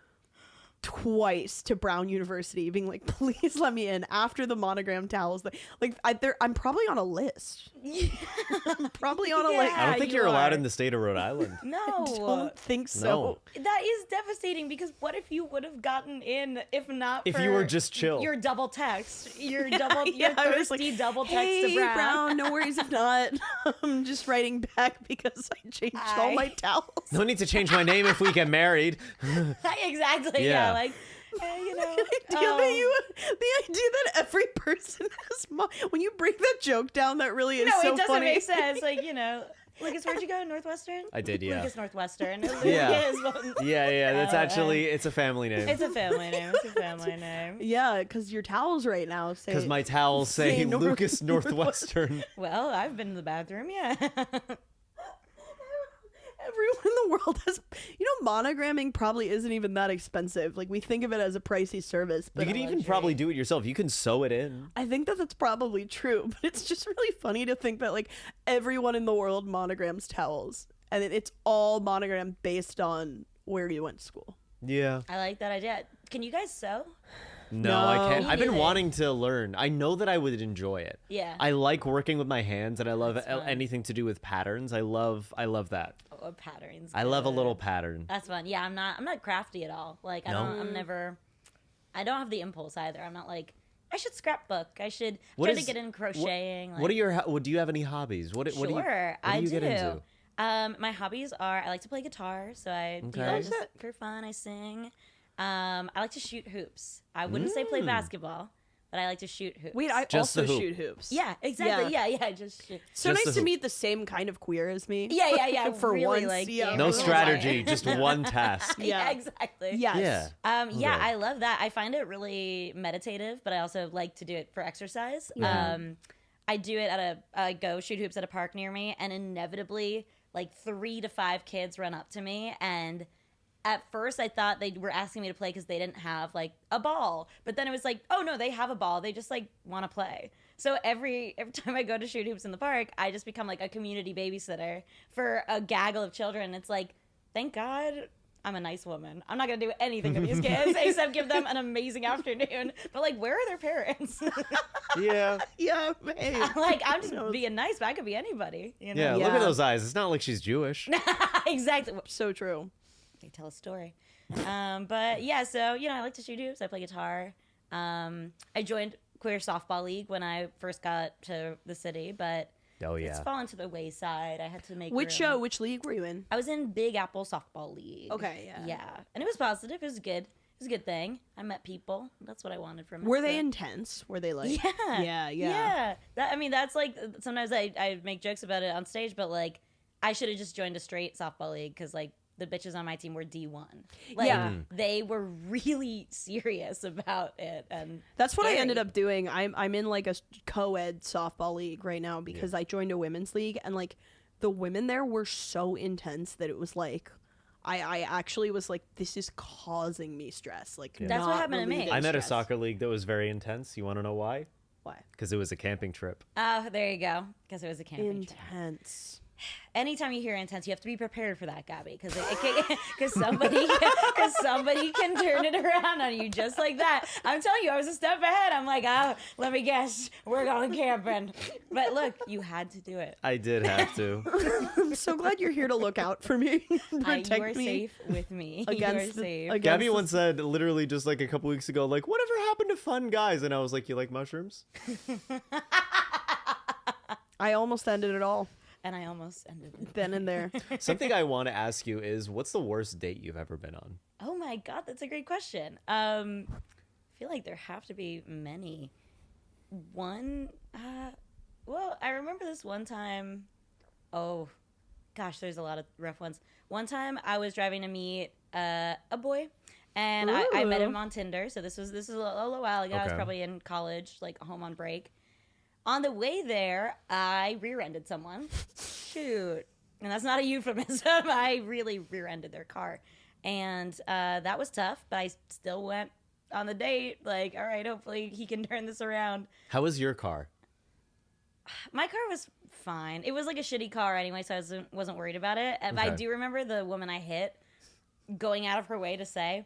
twice to Brown University being like, please let me in after the monogram towels. I'm probably on a list. I'm probably on a list. I don't think you you're allowed are. in the state of Rhode Island. No. I don't think so. No. That is devastating because what if you would have gotten in if not If for you were just chill. your double text, your I was thirsty like, double text hey, to Brown. No worries if not. I'm just writing back because I changed all my towels. No need to change my name if we get married. Exactly. Yeah. Yeah. Like, you know. The idea that every person has when you break that joke down, that really is No, so it doesn't funny. make sense. Like, you know, Lucas, where'd you go? Northwestern? I did, yeah. Lucas Northwestern. Yeah. Lucas, Yeah, that's actually it's a family name. it's a family name. It's a family name. Yeah, because your towels right now say. Because my towels say Say Lucas Northwestern. Well, I've been to the bathroom, yeah. Everyone in the world has. Monogramming probably isn't even that expensive. Like, we think of it as a pricey service. You But could even probably do it yourself. You can sew it in. I think that that's probably true. But it's just really funny to think that, like, everyone in the world monograms towels. And it's all monogram based on where you went to school. Yeah. I like that idea. Can you guys sew? No, I can't. Me I've been neither. wanting to learn. I know that I would enjoy it. Yeah. I like working with my hands, and I love That's fun. anything to do with patterns. I love that. Oh, patterns. I love a good. little pattern. That's fun. Yeah, I'm not crafty at all. Like I No? don't have the impulse either. I'm not like I should scrapbook. I should What try to is- get in crocheting. What are your? Do you have any hobbies? What do you? Sure, What do you I get do. into? My hobbies are I like to play guitar, so I do Okay. that How's just for fun. I sing. I like to shoot hoops. I wouldn't say play basketball, but I like to shoot hoops. Wait, I Just the also hoop. shoot hoops. yeah, exactly. Yeah, just shoot. So Just nice the to hoop. meet the same kind of queer as me. Yeah. For really, once, like yeah. game No Yeah. strategy, just one task. Yeah, Yeah. exactly. Yes. Yeah. Yeah, Okay. I love that. I find it really meditative, but I also like to do it for exercise. I do it I go shoot hoops at a park near me, and inevitably, like 3 to 5 kids run up to me, and at first I thought they were asking me to play because they didn't have like a ball, but then it was like, oh no, they have a ball. They just like want to play. So every time I go to shoot hoops in the park, I just become like a community babysitter for a gaggle of children. It's like, thank God I'm a nice woman. I'm not going to do anything to these kids except give them an amazing afternoon. But like, where are their parents? Yeah. Yeah, hey. Like, I'm just being nice, but I could be anybody. You know? Yeah. Look Yeah. at those eyes. It's not like she's Jewish. Exactly. So true. They tell a story. But yeah, so, I like to shoot hoops. I play guitar. I joined queer softball league when I first got to the city, but Oh yeah. it's fallen to the wayside. I had to make Which room. which league were you in? I was in Big Apple Softball League. Okay, yeah. Yeah. And it was positive. It was good. It was a good thing. I met people. That's what I wanted from it. Were they so- intense? Were they like? Yeah. Yeah. That's like, sometimes I make jokes about it on stage, but like, I should have just joined a straight softball league because like the bitches on my team were D1. Like, Yeah. they were really serious about it. And That's what I scary. ended up doing. I'm in like a co-ed softball league right now because I joined a women's league, and like the women there were so intense that it was like I actually was like, this is causing me stress. Like That's what not happened to me. relieving I met a stress. soccer league that was very intense. You want to know why? Why? Because it was a camping trip. Oh, there you go. Because it was a camping trip. Intense. Anytime you hear intense, you have to be prepared for that, Gabby, because somebody can turn it around on you just like that. I'm telling you, I was a step ahead. I'm like, oh, let me guess, we're going camping. But look, you had to do it. I did have to. I'm so glad you're here to look out for me, protect you are me safe with me. against you are safe. against Gabby the- once said, literally just like a couple weeks ago, like, whatever happened to fun guys? And I was like, you like mushrooms? I almost ended it all And I almost ended it. then and there. Something I want to ask you is, what's the worst date you've ever been on? Oh my God, that's a great question. I feel like there have to be many. One, well, I remember this one time. Oh, gosh, there's a lot of rough ones. One time I was driving to meet a boy, and I met Ooh. him on Tinder. So this was a little while ago. I was Okay. probably in college, like home on break. On the way there, I rear-ended someone. Shoot. And that's not a euphemism. I really rear-ended their car. And that was tough, but I still went on the date. Like, all right, hopefully he can turn this around. How was your car? My car was fine. It was like a shitty car anyway, so I wasn't worried about it. But I Okay. do remember the woman I hit going out of her way to say,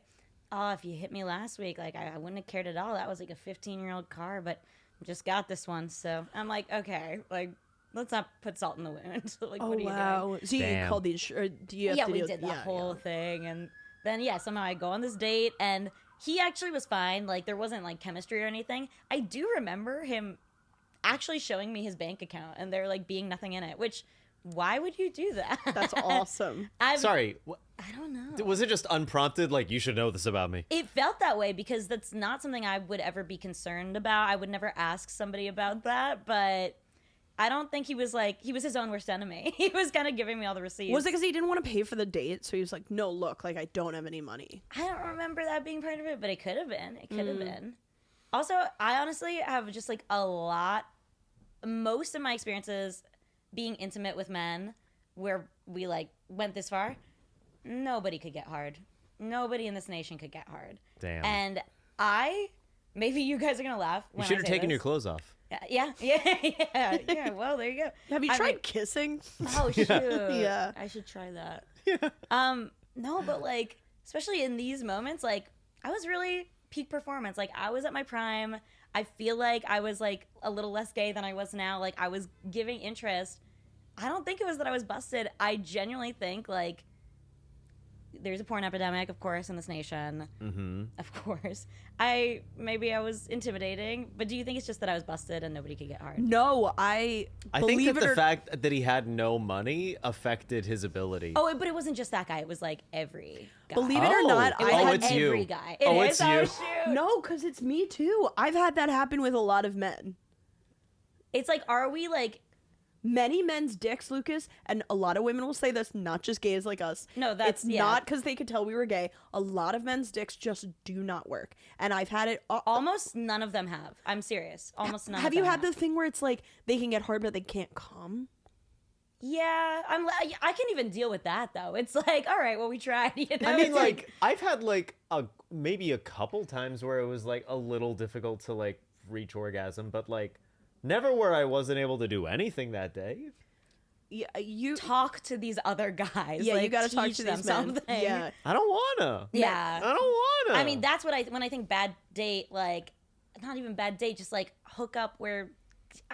oh, if you hit me last week, like, I wouldn't have cared at all. That was like a 15-year-old car, but I just got this one. So I'm like, okay, like, let's not put salt in the wound. Like, Oh what are you doing? wow! So you Damn. called the insurance? Do you have Yeah, to we deal- did the yeah, whole yeah. thing, and then somehow I go on this date, and he actually was fine. Like, there wasn't like chemistry or anything. I do remember him actually showing me his bank account, and there like being nothing in it. Which, why would you do that? That's awesome. Sorry, I don't know. was it just unprompted? Like, you should know this about me. It felt that way because that's not something I would ever be concerned about. I would never ask somebody about that, but I don't think he was his own worst enemy. He was kind of giving me all the receipts. Was it because he didn't want to pay for the date? So he was like, "No, look, like I don't have any money." I don't remember that being part of it, but it could have been. It could have been. Also, I honestly have just like most of my experiences being intimate with men where we like went this far, nobody could get hard. Nobody in this nation could get hard. Damn. And maybe you guys are going to laugh You when should I have say taken this. your clothes off. Yeah. Well, there you go. Have you I tried mean- kissing? Oh shoot! Yeah. I should try that. No, but like, especially in these moments, like I was really peak performance. Like I was at my prime. I feel like I was like a little less gay than I was now. Like I was giving interest. I don't think it was that I was busted. I genuinely think like there's a porn epidemic, of course, in this nation. Mm-hmm. Of course. Maybe I was intimidating, but do you think it's just that I was busted and nobody could get hard? No, I I think believe that it the or fact that he had no money affected his ability. Oh, but it wasn't just that guy. It was like every guy. believe it or Oh. not, It I was had like it's you. every guy. Oh, It it's is? you. Oh, shoot. no, because it's me too. I've had that happen with a lot of men. It's like, are we like, Many men's dicks, Lucas, and a lot of women will say this, not just gays like us. No, that's- it's yeah. not because they could tell we were gay. A lot of men's dicks just do not work, and I've had it. almost none of them have. I'm serious. Almost none have of you them had the thing where it's like they can get hard but they can't come? Yeah, I can even deal with that though. It's like, all right, well, we tried. You know? I mean, It's like, I've had like maybe a couple times where it was like a little difficult to like reach orgasm, but like never where I wasn't able to do anything that day. Yeah, you. talk to these other guys. Yeah, like, you gotta talk teach to them these men. something. Yeah, I don't wanna. Yeah. I don't wanna. I mean, that's what when I think bad date, like, not even bad date, just like hook up where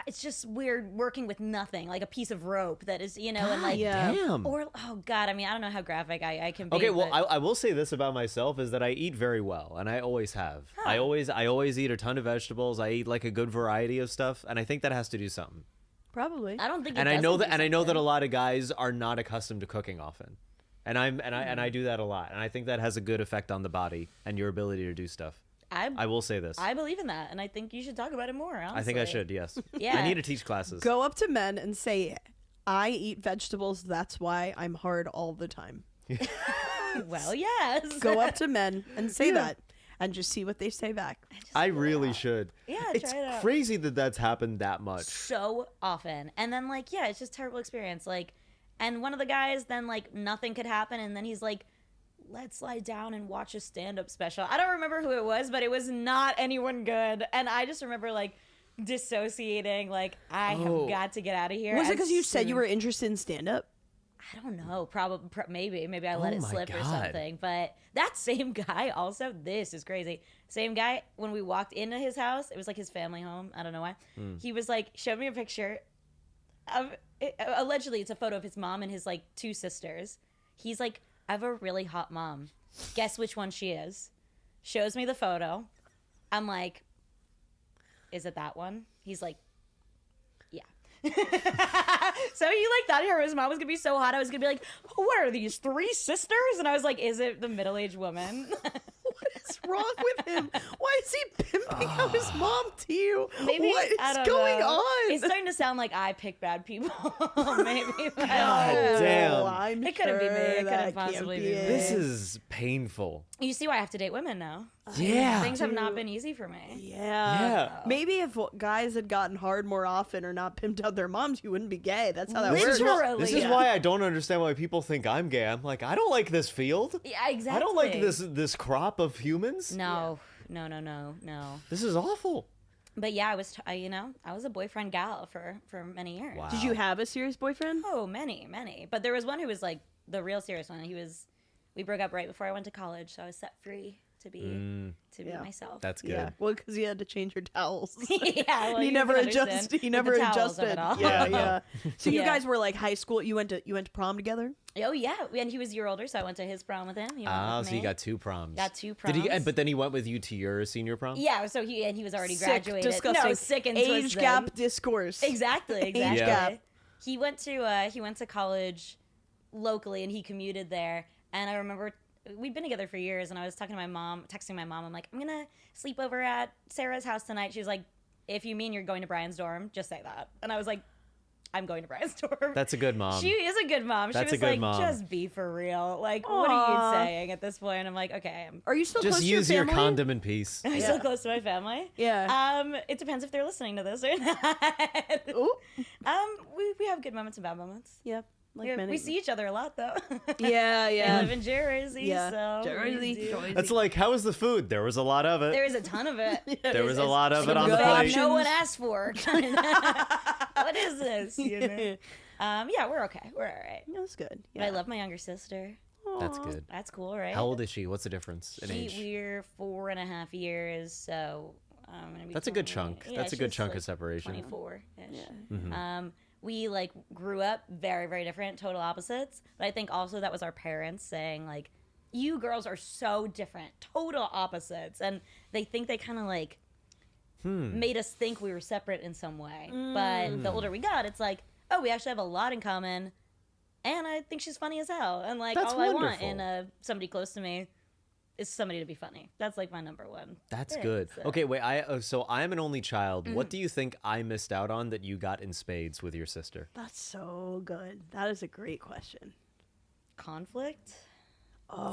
it's just weird working with nothing, like a piece of rope that is, and like, Yeah. Damn. or oh god, I mean, I don't know how graphic I can be. Okay, well, but- I will say this about myself is that I eat very well, and I always have. I always eat a ton of vegetables. I eat like a good variety of stuff, and I think that has to do something. Probably. I don't think. It And I know doesn't that, do and I know that a something. lot of guys are not accustomed to cooking often, and I do that a lot, and I think that has a good effect on the body and your ability to do stuff. I will say this. I believe in that, and I think you should talk about it more. Honestly. I think I should. Yes. Yeah. I need to teach classes. Go up to men and say, I eat vegetables, that's why I'm hard all the time. Well, yes. Go up to men and say that and just see what they say back. I really should. Yeah, It's try it out. crazy that that's happened that much. So often, and then like, yeah, it's just terrible experience. Like, and one of the guys then like nothing could happen, and then he's like, let's lie down and watch a stand-up special. I don't remember who it was, but it was not anyone good, and I just remember like dissociating, like I have got to get out of here. Was it as because you said you soon- were interested in stand-up? I don't know, probably maybe I let it my slip or God. something. But that same guy also, this is crazy. Same guy, when we walked into his house, it was like his family home. I don't know why. He was like, showed me a picture of allegedly it's a photo of his mom and his like two sisters. He's like, I have a really hot mom. Guess which one she is. Shows me the photo. I'm like, is it that one? He's like, yeah. So he like thought his mom was gonna be so hot. I was gonna be like, what are these, three sisters? And I was like, is it the middle-aged woman? What's wrong with him? Why is he pimping out his mom to you? Maybe What is I don't going know. on? It's starting to sound like I pick bad people. Maybe. But God damn. I'm It couldn't be me. sure It couldn't that possibly can't be me. This is painful. you see why I have to date women now. Yeah. Things have not been easy for me. Yeah. Maybe if guys had gotten hard more often or not pimped out their moms, you wouldn't be gay. That's how that works. Literally. This is why I don't understand why people think I'm gay. I'm like, I don't like this field. Yeah, exactly. I don't like this crop of humans. No. This is awful. But yeah, I was, I was a boyfriend gal for many years. Wow. Did you have a serious boyfriend? Oh, many. But there was one who was like the real serious one. We broke up right before I went to college, so I was set free to be myself. That's good. Yeah. Well, because you had to change your towels. Yeah, well, he you never can adjusted. understand He with never the towels of adjusted. it all. Yeah. So you Yeah. guys were like high school. You went to prom together. Oh yeah, and he was a year older, so I went to his prom with him. He went with So me. you got two proms. Got two Did he? proms. But then he went with you to your senior prom. Yeah, so he was already Sick, graduated. disgusting. No, sick and age twisted. gap discourse. Exactly. Age gap. He went to college locally, and he commuted there. And I remember we'd been together for years, and I was talking to my mom, texting my mom. I'm like, I'm gonna sleep over at Sarah's house tonight. She was like, if you mean you're going to Brian's dorm, just say that. And I was like, I'm going to Brian's dorm. That's a good mom. She is a good mom. That's she a was good like, mom. just be for real. Like, what are you saying at this point? I'm like, okay, Are you still Just close use to your your family? condom in peace. am I still close to my family? Yeah. It depends if they're listening to this or not. Ooh. We have good moments and bad moments. Yeah. Like many. We see each other a lot though. Yeah. I Yeah. live in Jersey, Yeah. so Jersey. we do. That's like, how was the food? There was a lot of it. There is a ton of it. There was a lot of it on the good plate. No one asked for. What is this? You know? Yeah, we're okay. We're all right. That's good. But I love my younger sister. That's good. That's cool, right? How old is she? What's the difference in age? We're 4.5 years, so I'm gonna be. That's a good 20. chunk. Yeah, That's a good she's, chunk like, of separation. 24-ish. We like grew up very, very different, total opposites. But I think also that was our parents saying like, "You girls are so different, total opposites," and they think they kind of like made us think we were separate in some way. But the older we got, it's like, oh, we actually have a lot in common, and I think she's funny as hell. And like, That's all I want wonderful. in somebody close to me is somebody to be funny. That's like my number one. That's thing, good. so. Okay, wait. So I'm an only child. What do you think I missed out on that you got in spades with your sister? That's so good. That is a great question. Conflict.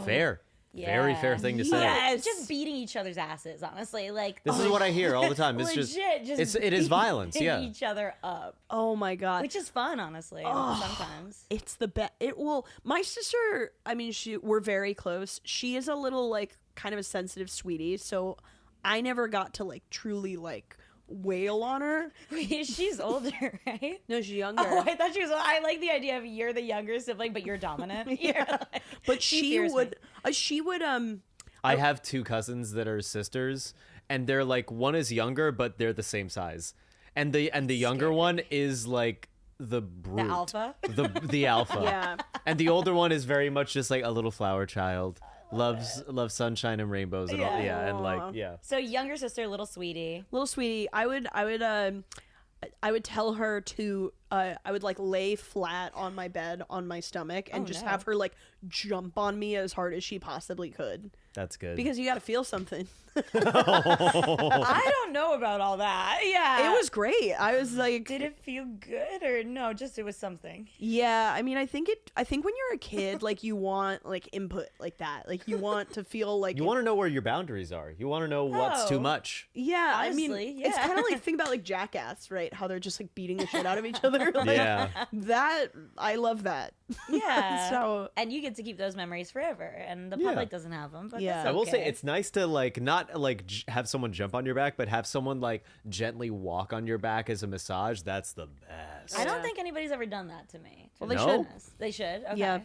Fair. Very Yeah. fair thing to say. Yes. Just beating each other's asses, honestly. Like This is what I hear all the time. It's legit, just it is violence. beating Yeah. each other up, Oh my god. which is fun, honestly. Sometimes. It's the best. It will. My sister. I mean, we're very close. She is a little like kind of a sensitive sweetie, so I never got to like truly like wail on her. Wait, she's older, right? No, she's younger. Oh, I thought she was. I like the idea of you're the younger sibling, but you're dominant. Yeah. You're like- But she fears would. me. She would. I have two cousins that are sisters, and they're like one is younger, but they're the same size. And the younger one is like the brute. The alpha? The alpha. Yeah. And the older one is very much just like a little flower child. Loves sunshine and rainbows and all. Yeah, and like So younger sister, little sweetie. Little sweetie, I would tell her to I would like lay flat on my bed on my stomach and just have her like jump on me as hard as she possibly could. That's good. Because you got to feel something. I don't know about all that. Yeah. It was great. I was like, Did it feel good or no? Just it was something. yeah, I mean, I think when you're a kid, like you want like input like that. Like you want to feel like you want to know where your boundaries are. You want to know what's too much. Yeah, Honestly, I mean, yeah. it's kind of like think about like Jackass, right? How they're just like beating the shit out of each other. Like, Yeah. that I love that. Yeah. So and you get to keep those memories forever, and the public doesn't have them. But Yeah. that's I will say okay. it's nice to like not like have someone jump on your back, but have someone like gently walk on your back as a massage. That's the best. I don't think anybody's ever done that to me. Well, they No? should. They should. Okay. Yeah.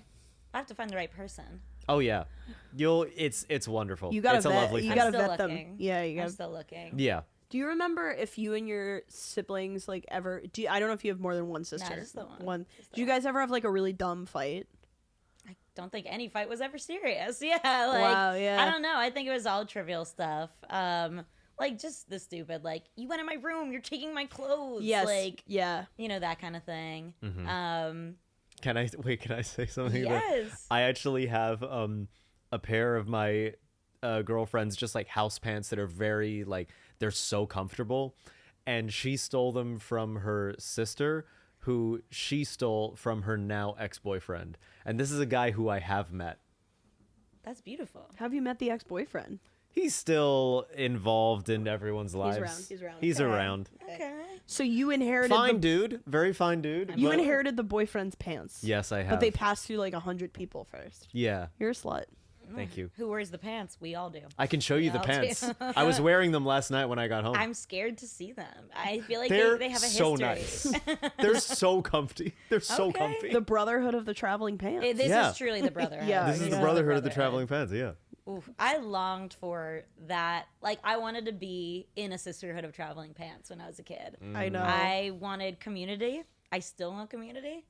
I have to find the right person. Oh yeah, it's wonderful. You gotta it's a vet. lovely You thing. gotta I'm still vet them. looking. Yeah, you I'm gotta. still looking. Yeah. Do you remember if you and your siblings like ever? I don't know if you have more than one sister. just the one. Just the Did you guys ever have like a really dumb fight? I don't think any fight was ever serious. Yeah, like Wow, yeah. I don't know. I think it was all trivial stuff. Like just the stupid, like you went in my room, you're taking my clothes. Yes. Like Yeah. you know, that kind of thing. Can I say something? Yes. I actually have a pair of my girlfriends just like house pants that are very like they're so comfortable, and she stole them from her sister, who she stole from her now ex-boyfriend. And this is a guy who I have met. That's beautiful. Have you met the ex-boyfriend? He's still involved in everyone's lives. He's around. He's around. Okay. So you inherited Fine dude, very fine dude. You but- inherited the boyfriend's pants. Yes, I have. But they passed through like 100 people first. Yeah, You're a slut. thank you. Who wears the pants? We all do. I can show you the I'll pants. do. I was wearing them last night when I got home. I'm scared to see them. I feel like They're they have a so history. nice. They're so comfy. They're so Okay. comfy. The brotherhood of the traveling pants. This Yeah. is truly the brotherhood. Yeah. This is the brotherhood of the traveling pants. Yeah. Oof, I longed for that. Like, I wanted to be in a sisterhood of traveling pants when I was a kid. I know. I wanted community. I still want community.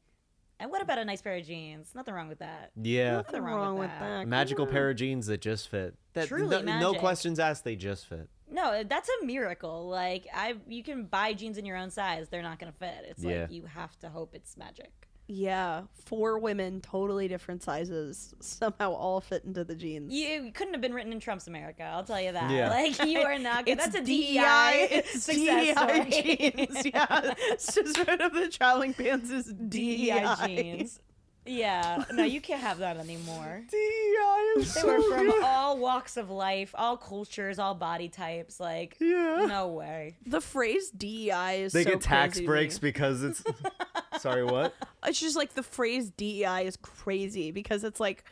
And what about a nice pair of jeans? Nothing wrong with that. Yeah. Nothing wrong with that. A magical pair of jeans that just fit. That Truly no magic. questions asked, they just fit. No, that's a miracle. Like, you can buy jeans in your own size. They're not going to fit. It's Yeah. like you have to hope it's magic. Yeah, 4 women, totally different sizes, somehow all fit into the jeans. You couldn't have been written in Trump's America. I'll tell you that. Yeah. Like, you are not good. It's That's a DEI. DEI It's success DEI story. jeans. Yeah, Sisterhood of the Traveling Pants is DEI DEI jeans. Yeah. No, you can't have that anymore. DEI is They so were from good. all walks of life, all cultures, all body types. Like, Yeah. no way. The phrase DEI is They so get tax crazy to breaks me. because it's. Sorry, what? It's just like the phrase DEI is crazy because it's like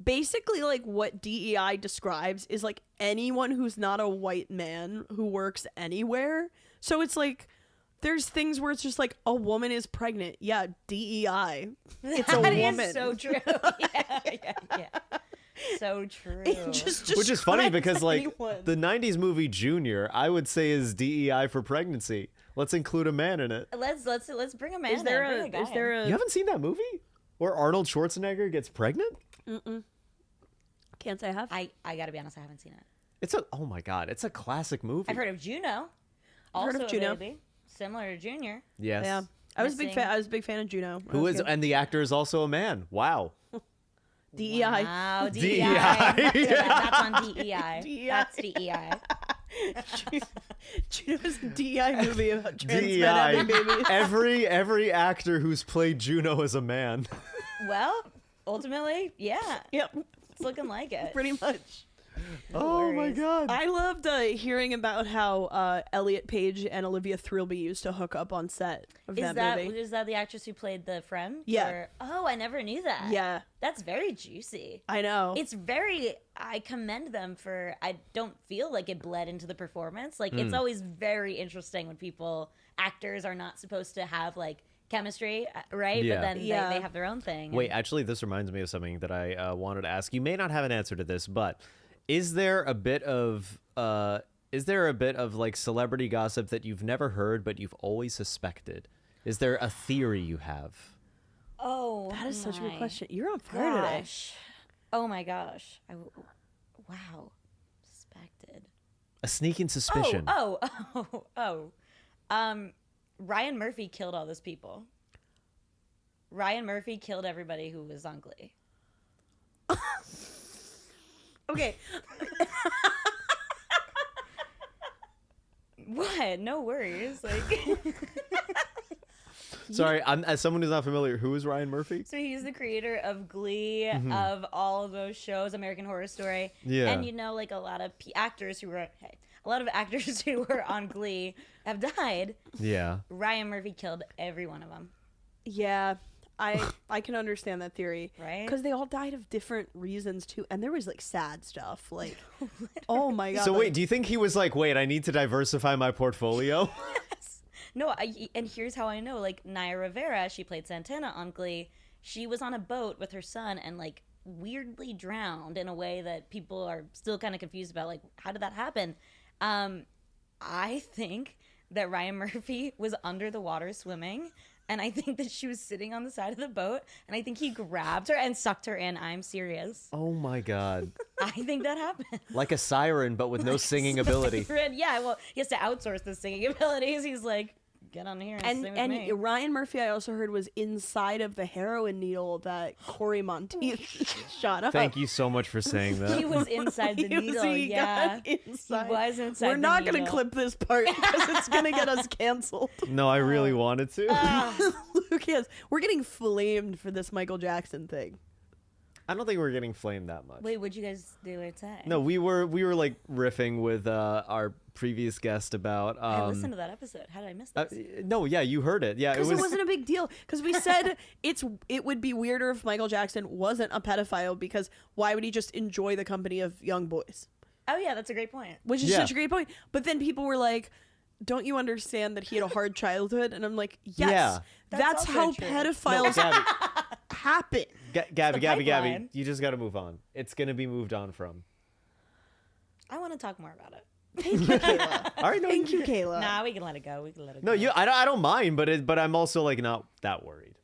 basically like what DEI describes is like anyone who's not a white man who works anywhere. So it's like there's things where it's just like a woman is pregnant. Yeah, DEI. It's a That is woman. so true. Yeah. So true. It just Which is funny describes because like anyone. the 90s movie Junior, I would say is DEI for pregnancy. Let's include a man in it. Let's bring a man. is there in. Bring a guy is there in. a You haven't seen that movie? Where Arnold Schwarzenegger gets pregnant? can't say I have. I gotta be honest, I haven't seen it. It's a oh my god, it's a classic movie. I've heard of Juno. heard of Also a Juno. baby, similar to Junior. Yes. Yeah. I was a big Missing- fan. I was a big fan of Juno. Who is and the actor is also a man. Wow. DEI? Wow, DEI. DEI. Yeah. That's on DEI. DEI. That's DEI. Juno's DEI movie about trans men DEI. having babies. Every actor who's played Juno is a man. Well, ultimately, yeah, Yep, it's looking like it. pretty much. Oh my worries. god. I loved hearing about how Elliot Page and Olivia Thirlby used to hook up on set of Is that movie. is that the actress who played the friend? Yeah. Or- oh, I never knew that. Yeah, That's very juicy. I know. It's very. I commend them for. I don't feel like it bled into the performance. Like Hmm. it's always very interesting when actors are not supposed to have like chemistry, right? Yeah. But then Yeah. they have their own thing. Wait, actually, this reminds me of something that I wanted to ask. You may not have an answer to this, but is there a bit of Is there a bit of like celebrity gossip that you've never heard but you've always suspected? Is there a theory you have? Oh, That is such a good my question. You're on fire today. gosh. Oh my gosh. Wow. Suspected. A sneaking suspicion. Ryan Murphy killed all those people. Ryan Murphy killed everybody who was on Glee. Okay. What? No worries. Like, Sorry, as someone who's not familiar, who is Ryan Murphy? so he's the creator of Glee, of all of those shows, American Horror Story. Yeah. And like a lot of actors who were on Glee have died. Yeah. Ryan Murphy killed every one of them. Yeah, I can understand that theory. Right? Because they all died of different reasons too, and there was like sad stuff. Like, oh my god. So like, wait, do you think he was like, wait, I need to diversify my portfolio? No, and here's how I know. Like, Naya Rivera, she played Santana on Glee. She was on a boat with her son and, like, weirdly drowned in a way that people are still kind of confused about. Like, how did that happen? I think that Ryan Murphy was under the water swimming, and I think that she was sitting on the side of the boat, and I think he grabbed her and sucked her in. I'm serious. Oh my god. I think that happened. Like a siren, but with no singing ability. Yeah, well, he has to outsource the singing abilities. He's like, get on here and sing with me. Ryan Murphy, I also heard, was inside of the heroin needle that Corey Monteith shot up. Thank you so much for saying that. He was inside the needle. Yeah, inside. he was inside. We're the not gonna needle. clip this part because it's gonna get us canceled. No, I really wanted to. Lucas, we're getting flamed for this Michael Jackson thing. I don't think we're getting flamed that much. Wait, what'd you guys do or say? No, we were like riffing with our previous guest about. I listened to that episode. How did I miss this? No, yeah, you heard it. Yeah, Because it wasn't a big deal. Because we said it would be weirder if Michael Jackson wasn't a pedophile, because why would he just enjoy the company of young boys? Oh yeah, that's a great point. Which is Yeah. such a great point. But then people were like, don't you understand that he had a hard childhood? And I'm like, yes, Yeah. that's also how true. pedophiles Gabby, happen. Gabby, Gabby, pipeline. you just got to move on. It's gonna be moved on from. I want to talk more about it. Thank you, Kayla. All right, no, Thank you, Kayla. Nah, we can let it go. We can let it No, go. I don't mind, but I'm also like not that worried.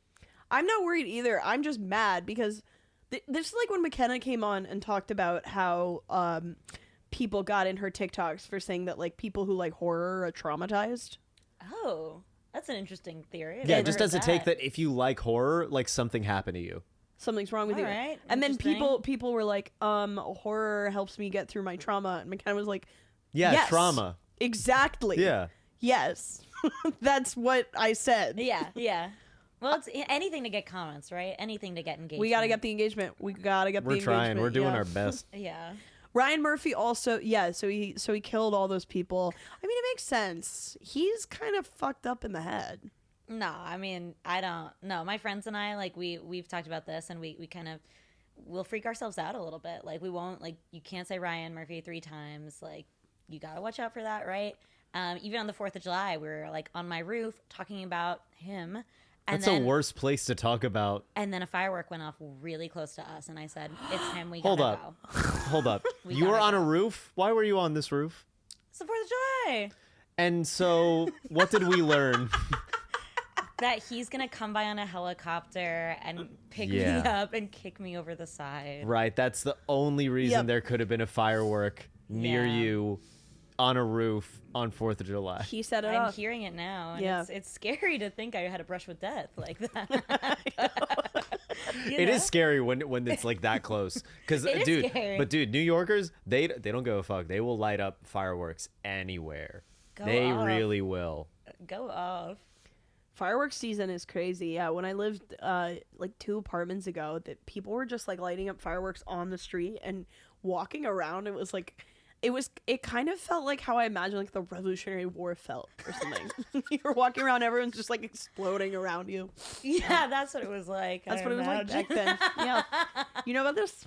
I'm not worried either. I'm just mad because this is like when McKenna came on and talked about how people got in her TikToks for saying that like people who like horror are traumatized. Oh, that's an interesting theory. I've Yeah, never just heard as a take that if you like horror, like something happened to you. Something's wrong with you. All right, And then interesting. people were like, horror helps me get through my trauma. And McKenna was like, Yeah, yes, trauma. Exactly. Yeah. Yes. That's what I said. Yeah. Well, it's anything to get comments, right? Anything to get engagement. We got to get the engagement. We got to get the We're engagement. trying. We're doing yeah. our best. Yeah. Ryan Murphy also, so he killed all those people. I mean, it makes sense. He's kind of fucked up in the head. No, I mean, I don't. No, my friends and I, like, we've talked about this, and we kind of we'll freak ourselves out a little bit. Like, we won't, like, you can't say Ryan Murphy 3 times. Like, you gotta watch out for that, right? Even on the 4th of July, we were like on my roof talking about him. And That's then, the worst place to talk about. And then a firework went off really close to us, and I said, "It's him. We Hold gotta up. go." Hold up. We You were gotta on a go. roof? Why were you on this roof? It's the 4th of July. And so, what did we learn? That he's gonna come by on a helicopter and pick Yeah. me up and kick me over the side. Right, that's the only reason Yep. there could have been a firework near Yeah. you on a roof on 4th of July. He set it I'm up. hearing it now, and Yeah. it's scary to think I had a brush with death like that. It is scary when it's like that close. Because It is dude, scary. but dude, New Yorkers, they don't give a fuck. They will light up fireworks anywhere. Go They off. really will. Go off. Fireworks season is crazy. Yeah, when I lived like 2 apartments ago, that people were just like lighting up fireworks on the street and walking around. It was like it kind of felt like how I imagine like the Revolutionary War felt or something. You're walking around, everyone's just like exploding around you. Yeah, that's what it was like. That's I what it was like imagine. back then. Yeah. You know about this?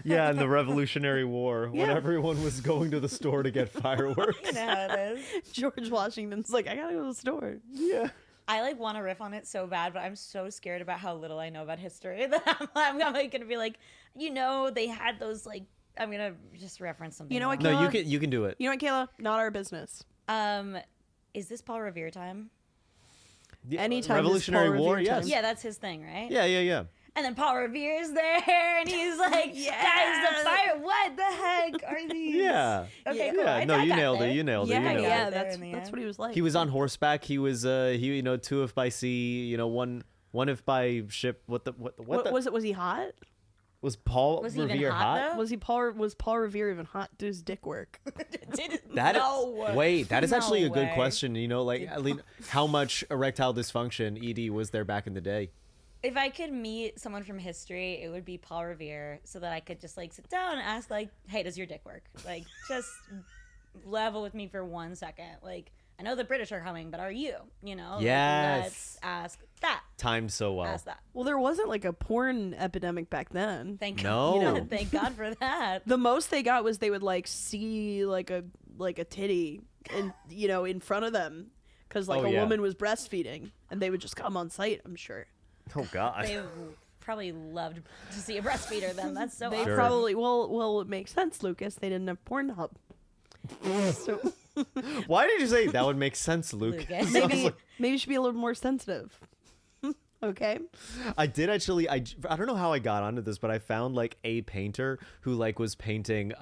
Yeah, in the Revolutionary War, when Yeah. everyone was going to the store to get fireworks. You know how it is. George Washington's like, I gotta go to the store. Yeah. I like want to riff on it so bad, but I'm so scared about how little I know about history that I'm like gonna be like, they had those like I'm gonna just reference something. You know what, wrong. No, Kayla? you can do it. You know what, Kayla? Not our business. Is this Paul Revere time? Yeah, Anytime Revolutionary is Paul War, Revere yes. time. Yeah, that's his thing, right? Yeah. And then Paul Revere's there, and he's like, guys, the fire, what the heck are these? Yeah. Okay, cool. Yeah, no, I you got nailed there. it. You nailed it. Yeah, You nailed yeah, it. there that's in the that's end. what he was like. He was on horseback. He was he two if by sea, one if by ship. What Was it? Was he hot? was Paul Was he even Revere hot, though? Was Paul Revere even hot? Did his dick work? That is- No. wait, that is No actually a good way. question. At least how much erectile dysfunction ED was there back in the day? If I could meet someone from history, it would be Paul Revere, so that I could just like sit down and ask like, "Hey, does your dick work?" Like, just level with me for 1 second. Like, I know the British are coming, but are you? Like, Yes. let's ask that. Timed so well. Ask that. Well, there wasn't like a porn epidemic back then. Thank No. God. Thank God for that. The most they got was they would like see like a titty in front of them because like Oh, a yeah. woman was breastfeeding and they would just come on site. I'm sure Oh God. They probably loved to see a breastfeeder. Then that's so they awesome. Sure. probably well it makes sense, Lucas. They didn't have Pornhub, so Why did you say that would make sense, Luke? Lucas. maybe you should be a little more sensitive. Okay. I did actually. I don't know how I got onto this, but I found like a painter who like was painting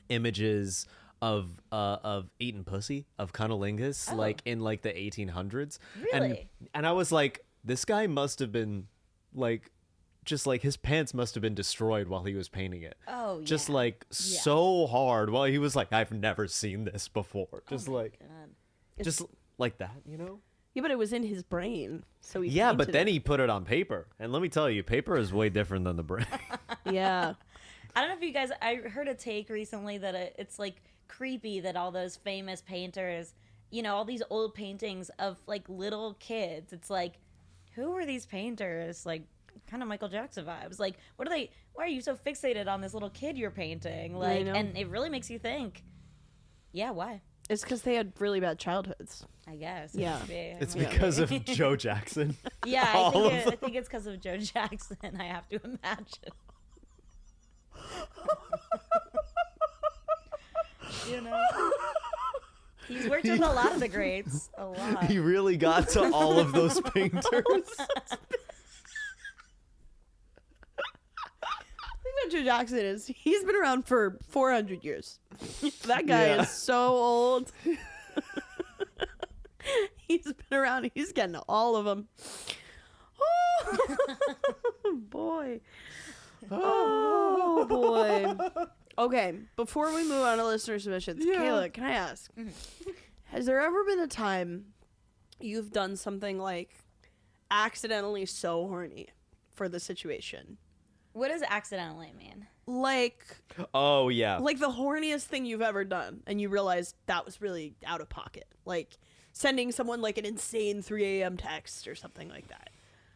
images of eating pussy of cunnilingus like in like the 1800s. Really? And I was like, this guy must have been like, just like his pants must have been destroyed while he was painting it. Oh, Just yeah. like so hard while he was like, I've never seen this before. Just like, God. just like that, Yeah, but it was in his brain, so he Yeah, but painted then it. he put it on paper. And let me tell you, paper is way different than the brain. Yeah. I don't know if you guys. I heard a take recently that it's like creepy that all those famous painters, all these old paintings of like little kids. It's like, who were these painters? Like, kind of Michael Jackson vibes. Like, what are they? Why are you so fixated on this little kid you're painting? Like, know. and it really makes you think. Yeah, why? It's because they had really bad childhoods. I guess. Yeah. It's Maybe. because of Joe Jackson. Yeah, all I of think it's because of Joe Jackson. I have to imagine. He's worked with a lot of the greats. A lot. He really got to all of those painters. What Joe Jackson is, he's been around for 400 years. That guy Yeah. is so old. He's been around. He's getting all of them. Oh, boy. Oh, boy. Okay, before we move on to listener submissions, Kayla, can I ask, has there ever been a time you've done something like accidentally so horny for the situation? What does accidentally mean? Like Oh, yeah. the horniest thing you've ever done, and you realize that was really out of pocket. Like sending someone like an insane 3 a.m. text or something like that.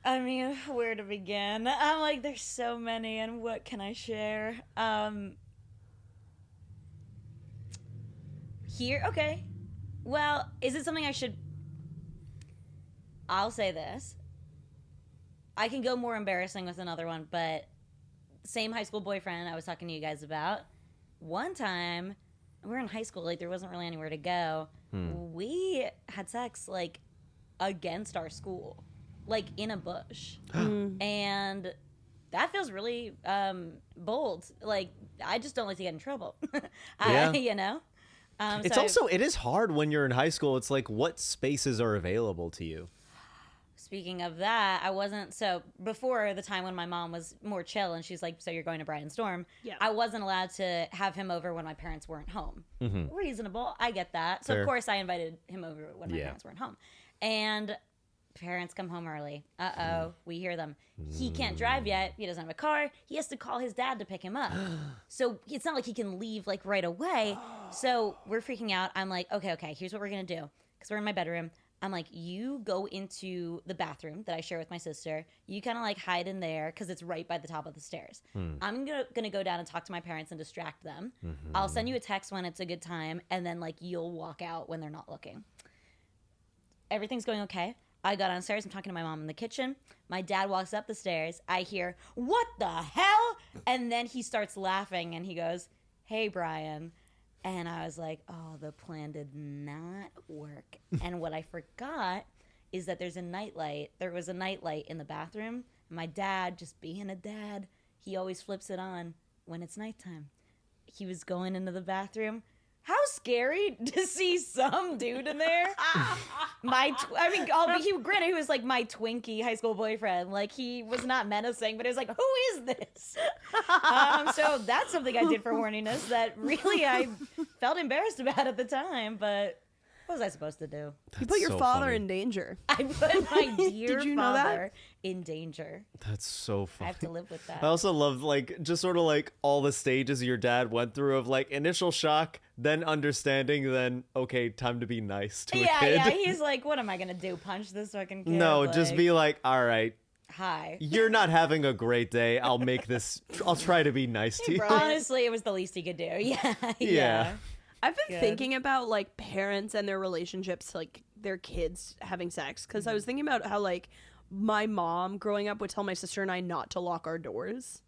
I mean, where to begin? I'm like, there's so many, and what can I share? Here, okay. Well, is it something I should? I'll say this. I can go more embarrassing with another one, but same high school boyfriend I was talking to you guys about. One time, we were in high school, like there wasn't really anywhere to go. We had sex like against our school, like in a bush, and that feels really bold. Like I just don't like to get in trouble. Yeah. It's So also, it is hard when you're in high school. It's like, what spaces are available to you? Speaking of that, I wasn't so before the time when my mom was more chill and she's like, "So you're going to Brian Storm?" Yeah. I wasn't allowed to have him over when my parents weren't home. Reasonable, I get that. So Fair. of course I invited him over when my Yeah. parents weren't home, and parents come home early. We hear them. He can't drive yet. He doesn't have a car. He has to call his dad to pick him up. So it's not like he can leave like right away. So we're freaking out. I'm like, okay, here's what we're gonna do, because we're in my bedroom. I'm like, you go into the bathroom that I share with my sister. You kind of like hide in there because it's right by the top of the stairs. I'm gonna go down and talk to my parents and distract them. I'll send you a text when it's a good time, and then like you'll walk out when they're not looking. Everything's going okay. I got downstairs. I'm talking to my mom in the kitchen. My dad walks up the stairs. I hear, "What the hell?" And then he starts laughing and he goes, "Hey, Brian." And I was like, oh, the plan did not work. And what I forgot is that there's a nightlight. There was a nightlight in the bathroom. And my dad, just being a dad, he always flips it on when it's nighttime. He was going into the bathroom. How scary to see some dude in there. Granted, he was like my Twinkie high school boyfriend. Like, he was not menacing, but it was like, who is this? So that's something I did for horniness that really I felt embarrassed about at the time, but what was I supposed to do? You put your father funny. in danger. I put my dear Did you know that? father in danger. That's so I funny. have to live with that. I also love like just sort of like all the stages your dad went through of like initial shock, then understanding, then okay, time to be nice to a kid. Yeah, he's like, what am I gonna do? Punch this fucking kid? No, just be like, all right, hi. you're not having a great day. I'll try to be nice to you. Honestly, it was the least he could do. Yeah. I've been Good. thinking about like parents and their relationships, like their kids having sex, because I was thinking about how like my mom growing up would tell my sister and I not to lock our doors,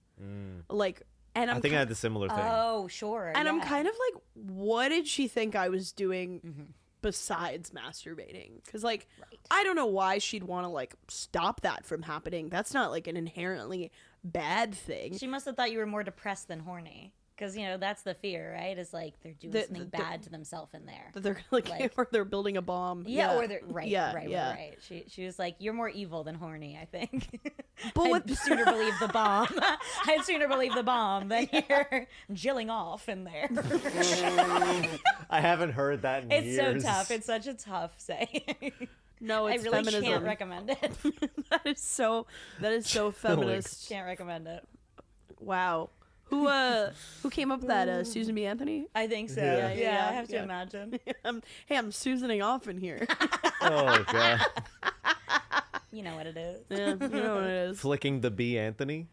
like, and I think I had the similar thing. Oh, sure. and I'm yeah. kind of like, what did she think I was doing besides masturbating? Because like, I don't know why she'd want to like stop that from happening. That's not like an inherently bad thing. She must have thought you were more depressed than horny. Because, you know, that's the fear, right? Is like they're doing something bad to themselves in there. That they're like, or they're building a bomb. Yeah, or they're right. Yeah. She was like, you're more evil than horny, I think. But I'd sooner believe the bomb. I'd sooner believe the bomb than you're jilling off in there. I haven't heard that in It's years. so tough. It's such a tough saying. No, it's I really feminism. can't recommend it. That is so feminist. Can't recommend it. Wow. Who came up with that? Susan B. Anthony? I think so. Yeah. I have to imagine. Hey, I'm Susaning off in here. Oh god. You know what it is. Yeah, you know what it is. Flicking the B, Anthony.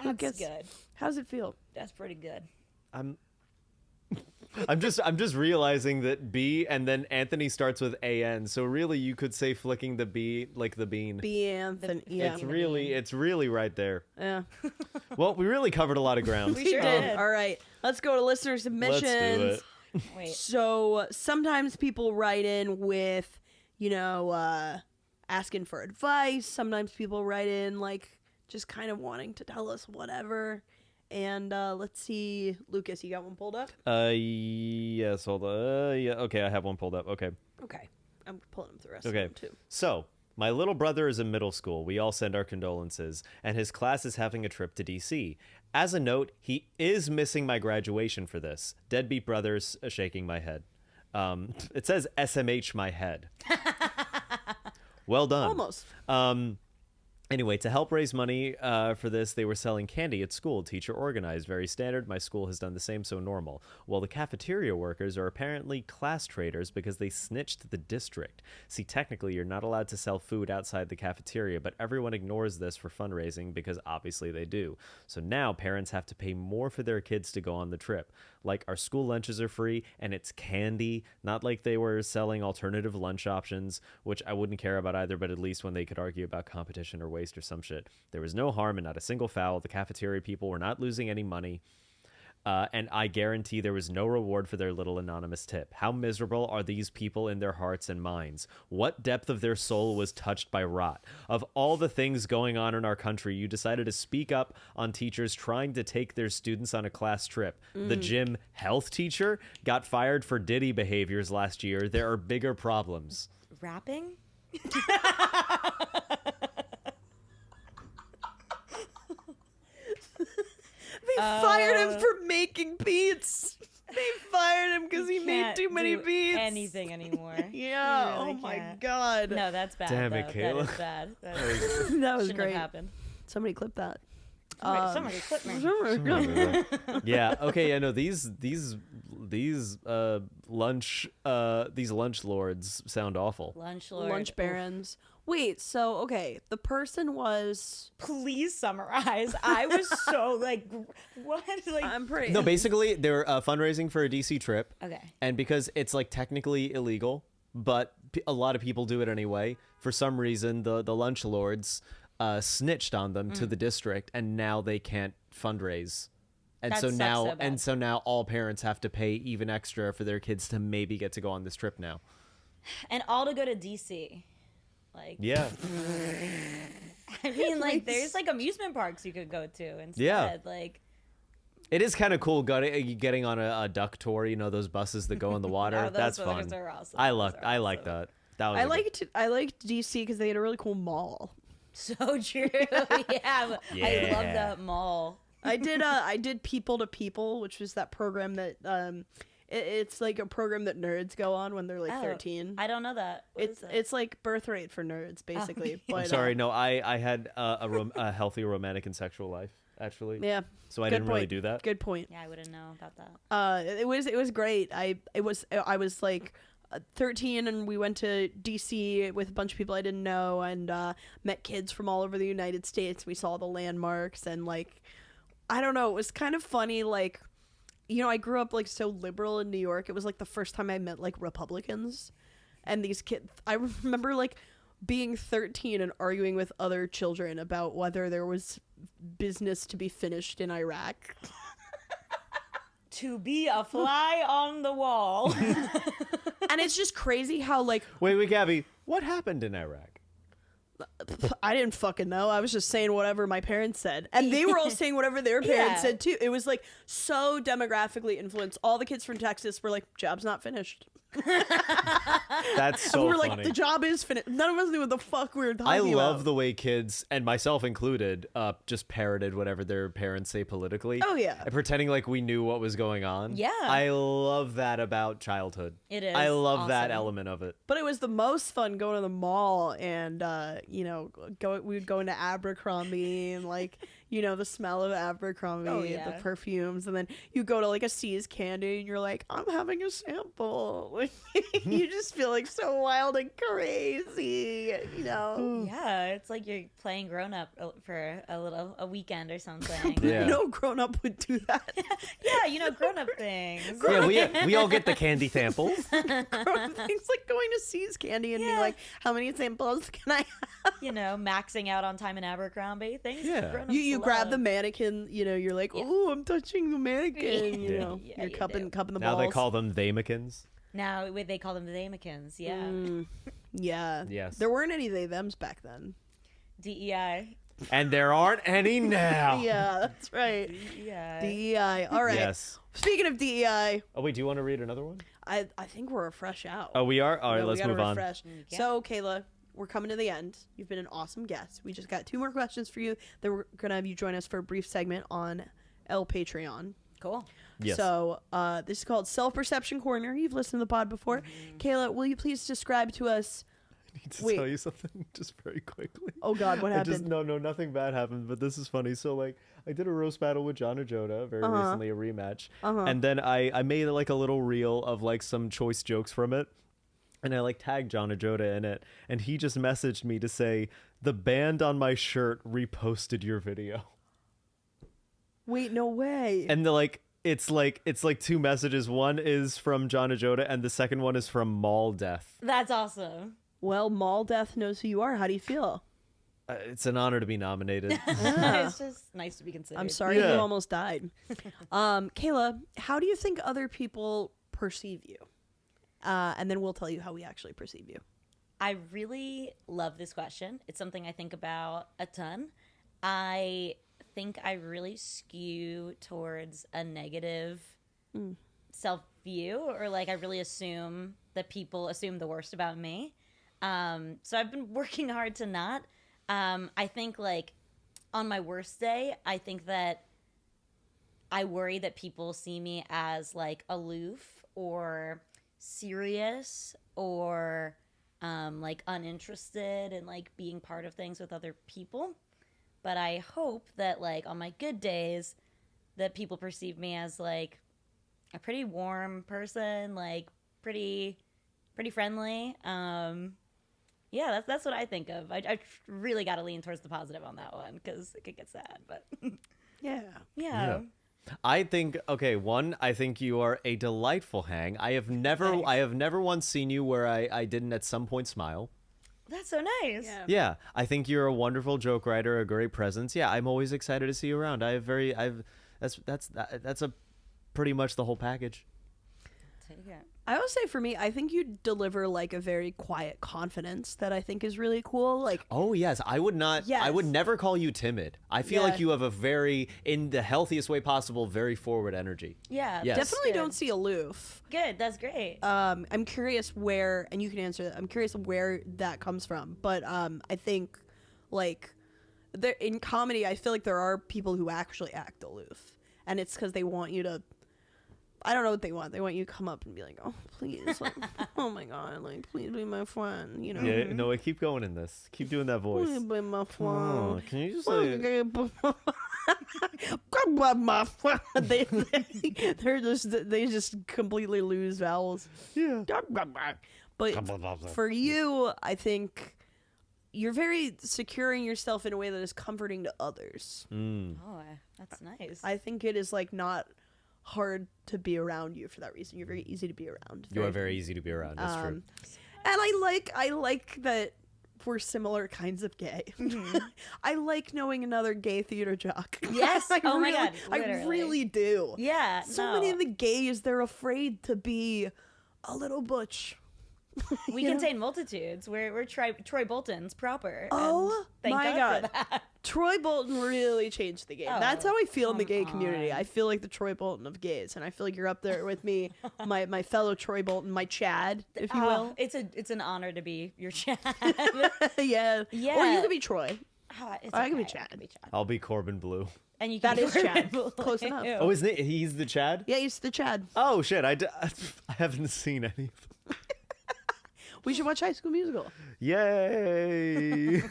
That's good. How's it feel? That's pretty good. I'm just realizing that B and then Anthony starts with AN. So really you could say flicking the B like the bean. B. Anthony. Yeah. It's really right there. Yeah. Well, we really covered a lot of ground. We sure did. All right. Let's go to listener submissions. Let's do it. Wait. So sometimes people write in with, asking for advice. Sometimes people write in like just kind of wanting to tell us whatever. And let's see, Lucas, you got one pulled up? Yes, hold on. Yeah, okay, I have one pulled up. Okay. Okay. I'm pulling up the rest Okay. of them too. So, my little brother is in middle school. We all send our condolences, and his class is having a trip to DC. As a note, he is missing my graduation for this. Deadbeat brothers shaking my head. It says SMH my head. Well done. Almost. Anyway, to help raise money for this, they were selling candy at school. Teacher organized. Very standard. My school has done the same, so normal. Well, the cafeteria workers are apparently class traitors because they snitched the district. See, technically, you're not allowed to sell food outside the cafeteria, but everyone ignores this for fundraising because obviously they do. So now parents have to pay more for their kids to go on the trip. Like, our school lunches are free, and it's candy, not like they were selling alternative lunch options, which I wouldn't care about either, but at least when they could argue about competition or waste or some shit. There was no harm and not a single foul. The cafeteria people were not losing any money. And I guarantee there was no reward for their little anonymous tip. How miserable are these people in their hearts and minds? What depth of their soul was touched by rot? Of all the things going on in our country, you decided to speak up on teachers trying to take their students on a class trip. The gym health teacher got fired for Diddy behaviors last year. There are bigger problems. Rapping? They fired him for making beats. They fired him because he made Can't too many do beats. anything anymore. Yeah. You really Oh my can't. god. No, that's bad. Damn it, though. Kayla. That is bad. That That was shouldn't great. have happened. Somebody clip that. Somebody clip me. Yeah. Okay. Yeah. No. These lunch lords sound awful. Lunch lord. Lunch barons. Wait, so okay, the person was. Please summarize. I was so like, what? Like, I'm pretty. No. Basically, they're fundraising for a DC trip. okay. And because it's like technically illegal, but a lot of people do it anyway. For some reason, the lunch lords snitched on them to the district, and now they can't fundraise. And That so sucks now, so bad. all parents have to pay even extra for their kids to maybe get to go on this trip now. And all to go to DC. Like, Yeah, I mean, like, there's like amusement parks you could go to instead. Yeah. Like, it is kind of cool getting on a duck tour. You know, those buses that go in the water. oh, those That's ones fun. are awesome. I Those like are I like awesome. that. That was I liked DC because they had a really cool mall. So true. Yeah. I love Yeah. that mall. I did People to People, which was that program that it's like a program that nerds go on when they're like Oh, 13. I don't know that. What is that? It's like birth rate for nerds, basically. But, I'm sorry. No, I had a healthy romantic and sexual life actually. Yeah. So I Good didn't really point. do that. Good point. Yeah, I wouldn't know about that. It was great. I was like 13 and we went to DC with a bunch of people I didn't know and met kids from all over the United States. We saw the landmarks and like I don't know, it was kind of funny like you know, I grew up like so liberal in New York. It was like the first time I met like Republicans and these kids I remember like being 13 and arguing with other children about whether there was business to be finished in Iraq. To be a fly on the wall. And it's just crazy how like Wait, Gabby. What happened in Iraq? I didn't fucking know. I was just saying whatever my parents said. And they were all saying whatever their parents Yeah. said too. It was like so demographically influenced. All the kids from Texas were like, job's not finished. That's so we were funny. like, the job is finished. None of us knew what the fuck we were talking I about. love the way kids, and myself included, just parroted whatever their parents say politically. Oh, yeah. And pretending like we knew what was going on. Yeah. I love that about childhood. It is I love that awesome. element of it. But it was the most fun going to the mall and, you know, we would go into Abercrombie and like, you know, the smell of Abercrombie, Oh, yeah. the perfumes. And then you go to like a See's Candy and you're like, I'm having a sample. You just feel like so wild and crazy, you know? Yeah, it's like you're playing grown up for a weekend or something. Yeah. No grown up would do that. Yeah, you know, grown up things. Yeah, we all get the candy samples. Grown up things like going to See's Candy and being Yeah. like, how many samples can I have? You know, maxing out on time in Abercrombie. Things Yeah. grown-ups You grab the love. mannequin, you know, you're like, oh, I'm touching the mannequin, you Yeah. know, Yeah, you're you cupping do. the Now balls. they call them Theymekins. Now they call them the Damekins. Yeah. Yeah. Yes. There weren't any they thems back then. DEI. And there aren't any now. Yeah, that's right. DEI. DEI. All right. Yes. Speaking of DEI, Oh, wait, do you want to read another one? I think we're a fresh out. Oh, we are? All right, No, we let's gotta move on. refresh. Yeah. So, Kayla, we're coming to the end. You've been an awesome guest. We just got 2 more questions for you. Then we're going to have you join us for a brief segment on El Patreon. Cool. Yes. So, this is called Self-Perception Corner. You've listened to the pod before. Kayla, will you please describe to us... I need to Wait. tell you something just very quickly. Oh, God, what I happened? just no, nothing bad happened, but this is funny. So like, I did a roast battle with John and Joda very recently, a rematch, and then I made like a little reel of like some choice jokes from it, and I like tagged John and Joda in it, and he just messaged me to say the band on my shirt reposted your video, Wait, no way. and it's like 2 messages. One is from John and Joda, and the second one is from Mall Death. That's awesome. Well, Mall Death knows who you are. How do you feel? It's an honor to be nominated. It's just nice to be considered. I'm sorry Yeah. you almost died. Kayla, how do you think other people perceive you? And then we'll tell you how we actually perceive you. I really love this question. It's something I think about a ton. I think I really skew towards a negative self view, or like I really assume that people assume the worst about me. So I've been working hard to not. I think like on my worst day, I think that I worry that people see me as like aloof or serious or like uninterested in like being part of things with other people. But I hope that like on my good days that people perceive me as like a pretty warm person, like pretty friendly. Yeah, that's what I think of. I really got to lean towards the positive on that one because it could get sad. But Yeah. yeah. I think I think you are a delightful hang. I have never once seen you where I didn't at some point smile. That's so nice. Yeah, I think you're a wonderful joke writer, a great presence. Yeah, I'm always excited to see you around. That's a pretty much the whole package. Take it. I would say for me, I think you deliver like a very quiet confidence that I think is really cool. Like, Oh yes, I would Yes. never call you timid. I feel Yeah. like you have a very, in the healthiest way possible, very forward energy. Yeah. Yes. definitely Good. don't see aloof. Good. That's great. I'm curious where, and you can answer that. I'm curious where that comes from. But I think, like, there in comedy, I feel like there are people who actually act aloof, and it's because they want you to. I don't know what they want. They want you to come up and be like, "Oh, please, like, oh my god, like, please be my friend," you know. Yeah, no, keep going in this. Keep doing that voice. Please be my Oh, friend. can you just Come on, my friend. They just completely lose vowels. Yeah. But for you, I think you're very secure in yourself in a way that is comforting to others. Mm. Oh, that's nice. I think it is like not hard to be around you for that reason. You're very easy to be around. You are very easy to be around. That's true. And I like that we're similar kinds of gay. I like knowing another gay theater jock. Yes. I Oh my really- God, I literally. really do. yeah. So many of the gays, they're afraid to be a little butch. We contain multitudes. We're Troy Bolton's proper. Oh and thank my God. God. For that. Troy Bolton really changed the game. Oh, That's how I feel in the gay come community. on. I feel like the Troy Bolton of gays, and I feel like you're up there with me, my fellow Troy Bolton, my Chad, if you will. It's an honor to be your Chad. Yeah. Yeah. Or you could be Troy. It's I can be okay. Chad. I can be Chad. I'll be Corbin Blue. And you That can is be Chad. Blue. Close enough. Ew. Oh, isn't it? He's the Chad? Yeah, he's the Chad. Oh shit! I haven't seen any of them. We should watch High School Musical. Yay!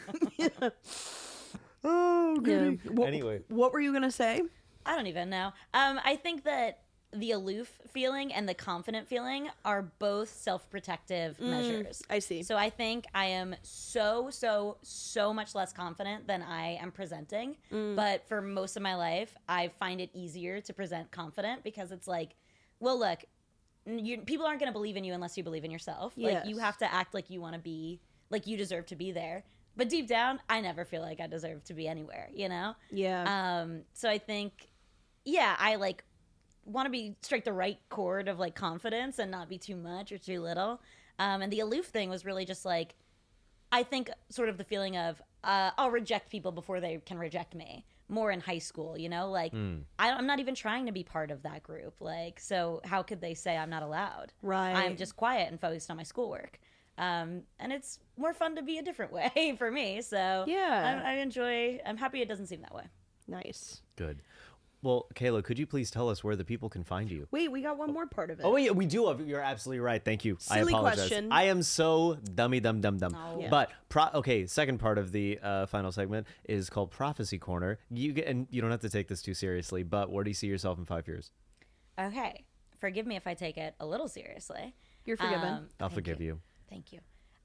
Oh, goody. Wha- Anyway, What were you going to say? I don't even know. I think that the aloof feeling and the confident feeling are both self-protective measures. I see. So I think I am so much less confident than I am presenting. But for most of my life, I find it easier to present confident because it's like, well, look, people aren't going to believe in you unless you believe in yourself. Like, you Yes. have to act like you want to be, like you deserve to be there. But deep down, I never feel like I deserve to be anywhere, you know? Yeah. So I think, yeah, I like want to strike the right chord of like confidence and not be too much or too little. And the aloof thing was really just like, I think sort of the feeling of I'll reject people before they can reject me. More in high school, you know, like I'm not even trying to be part of that group. Like, so how could they say I'm not allowed? Right. I'm just quiet and focused on my schoolwork. And it's more fun to be a different way for me. So Yeah. I'm happy it doesn't seem that way. Nice. good. Well, Kayla, could you please tell us where the people can find you? Wait, we got one more part of it. Oh, yeah, we do. You're absolutely right. Thank you. I Silly apologize. question. I am so dumb. No. Yeah. But okay, second part of the final segment is called Prophecy Corner. And you don't have to take this too seriously, but where do you see yourself in 5 years? Okay. Forgive me if I take it a little seriously. You're forgiven. I'll Thank forgive you. Thank you.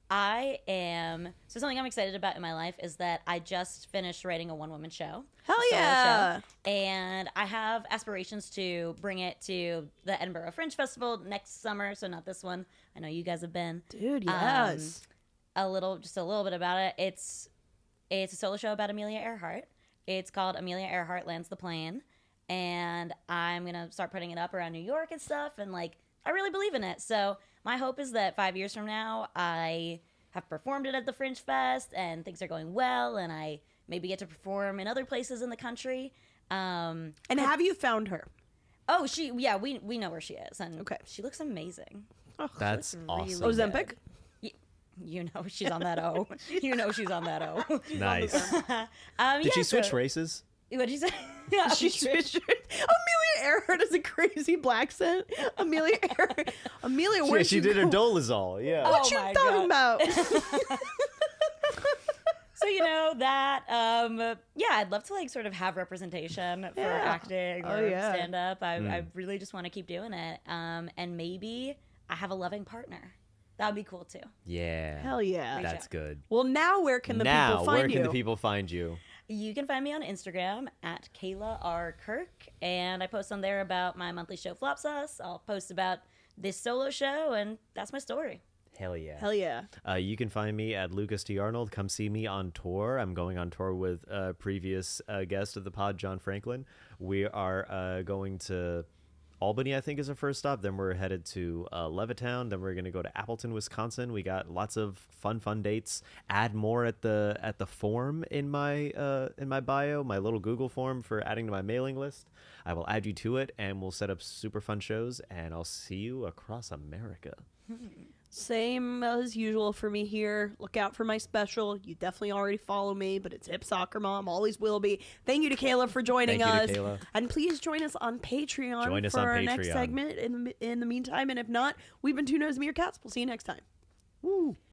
So something I'm excited about in my life is that I just finished writing a one-woman show. Hell a solo yeah. show, and I have aspirations to bring it to the Edinburgh Fringe Festival next summer, so not this one. I know you guys have been. Dude, yes. Just a little bit about it. It's a solo show about Amelia Earhart. It's called Amelia Earhart Lands the Plane, and I'm going to start putting it up around New York and stuff, and like I really believe in it. So my hope is that 5 years from now, I have performed it at the Fringe Fest and things are going well, and I maybe get to perform in other places in the country. And have you found her? Oh, we know where she is, and Okay. she looks amazing. That's really awesome. good. Ozempic? You know she's on that O. You know she's on that O. Nice. Did Did she switch races? What'd you say? Yeah, She switched. Amelia Earhart has a crazy black scent. Amelia Earhart. Amelia, Yeah, where'd she you did her go? dolazol. Yeah. What Oh you my talking God. about? So you know that, I'd love to like sort of have representation for acting Oh, or yeah. stand up. I really just want to keep doing it, and maybe I have a loving partner. That would be cool too. Yeah. Hell yeah. That's good. Well, now where can the Now, people find where you? can the people find you? You can find me on Instagram at Kayla R. Kirk, and I post on there about my monthly show Flop Sauce. I'll post about this solo show, and that's my story. Hell yeah. Hell yeah. You can find me at Lukas T. Arnold. Come see me on tour. I'm going on tour with previous guest of the pod, John Franklin. We are going to Albany, I think, is our first stop. Then we're headed to Levittown. Then we're going to go to Appleton, Wisconsin. We got lots of fun dates. Add more at the form in my bio, my little Google form for adding to my mailing list. I will add you to it, and we'll set up super fun shows. And I'll see you across America. Same as usual for me here. Look out for my special. You definitely already follow me, but it's Hip Soccer Mom. Always will be. Thank you to Kayla for joining us. Kayla. And please join us on Patreon for our next segment in the meantime. And if not, we've been Two Nosy Meerkats. We'll see you next time. Woo.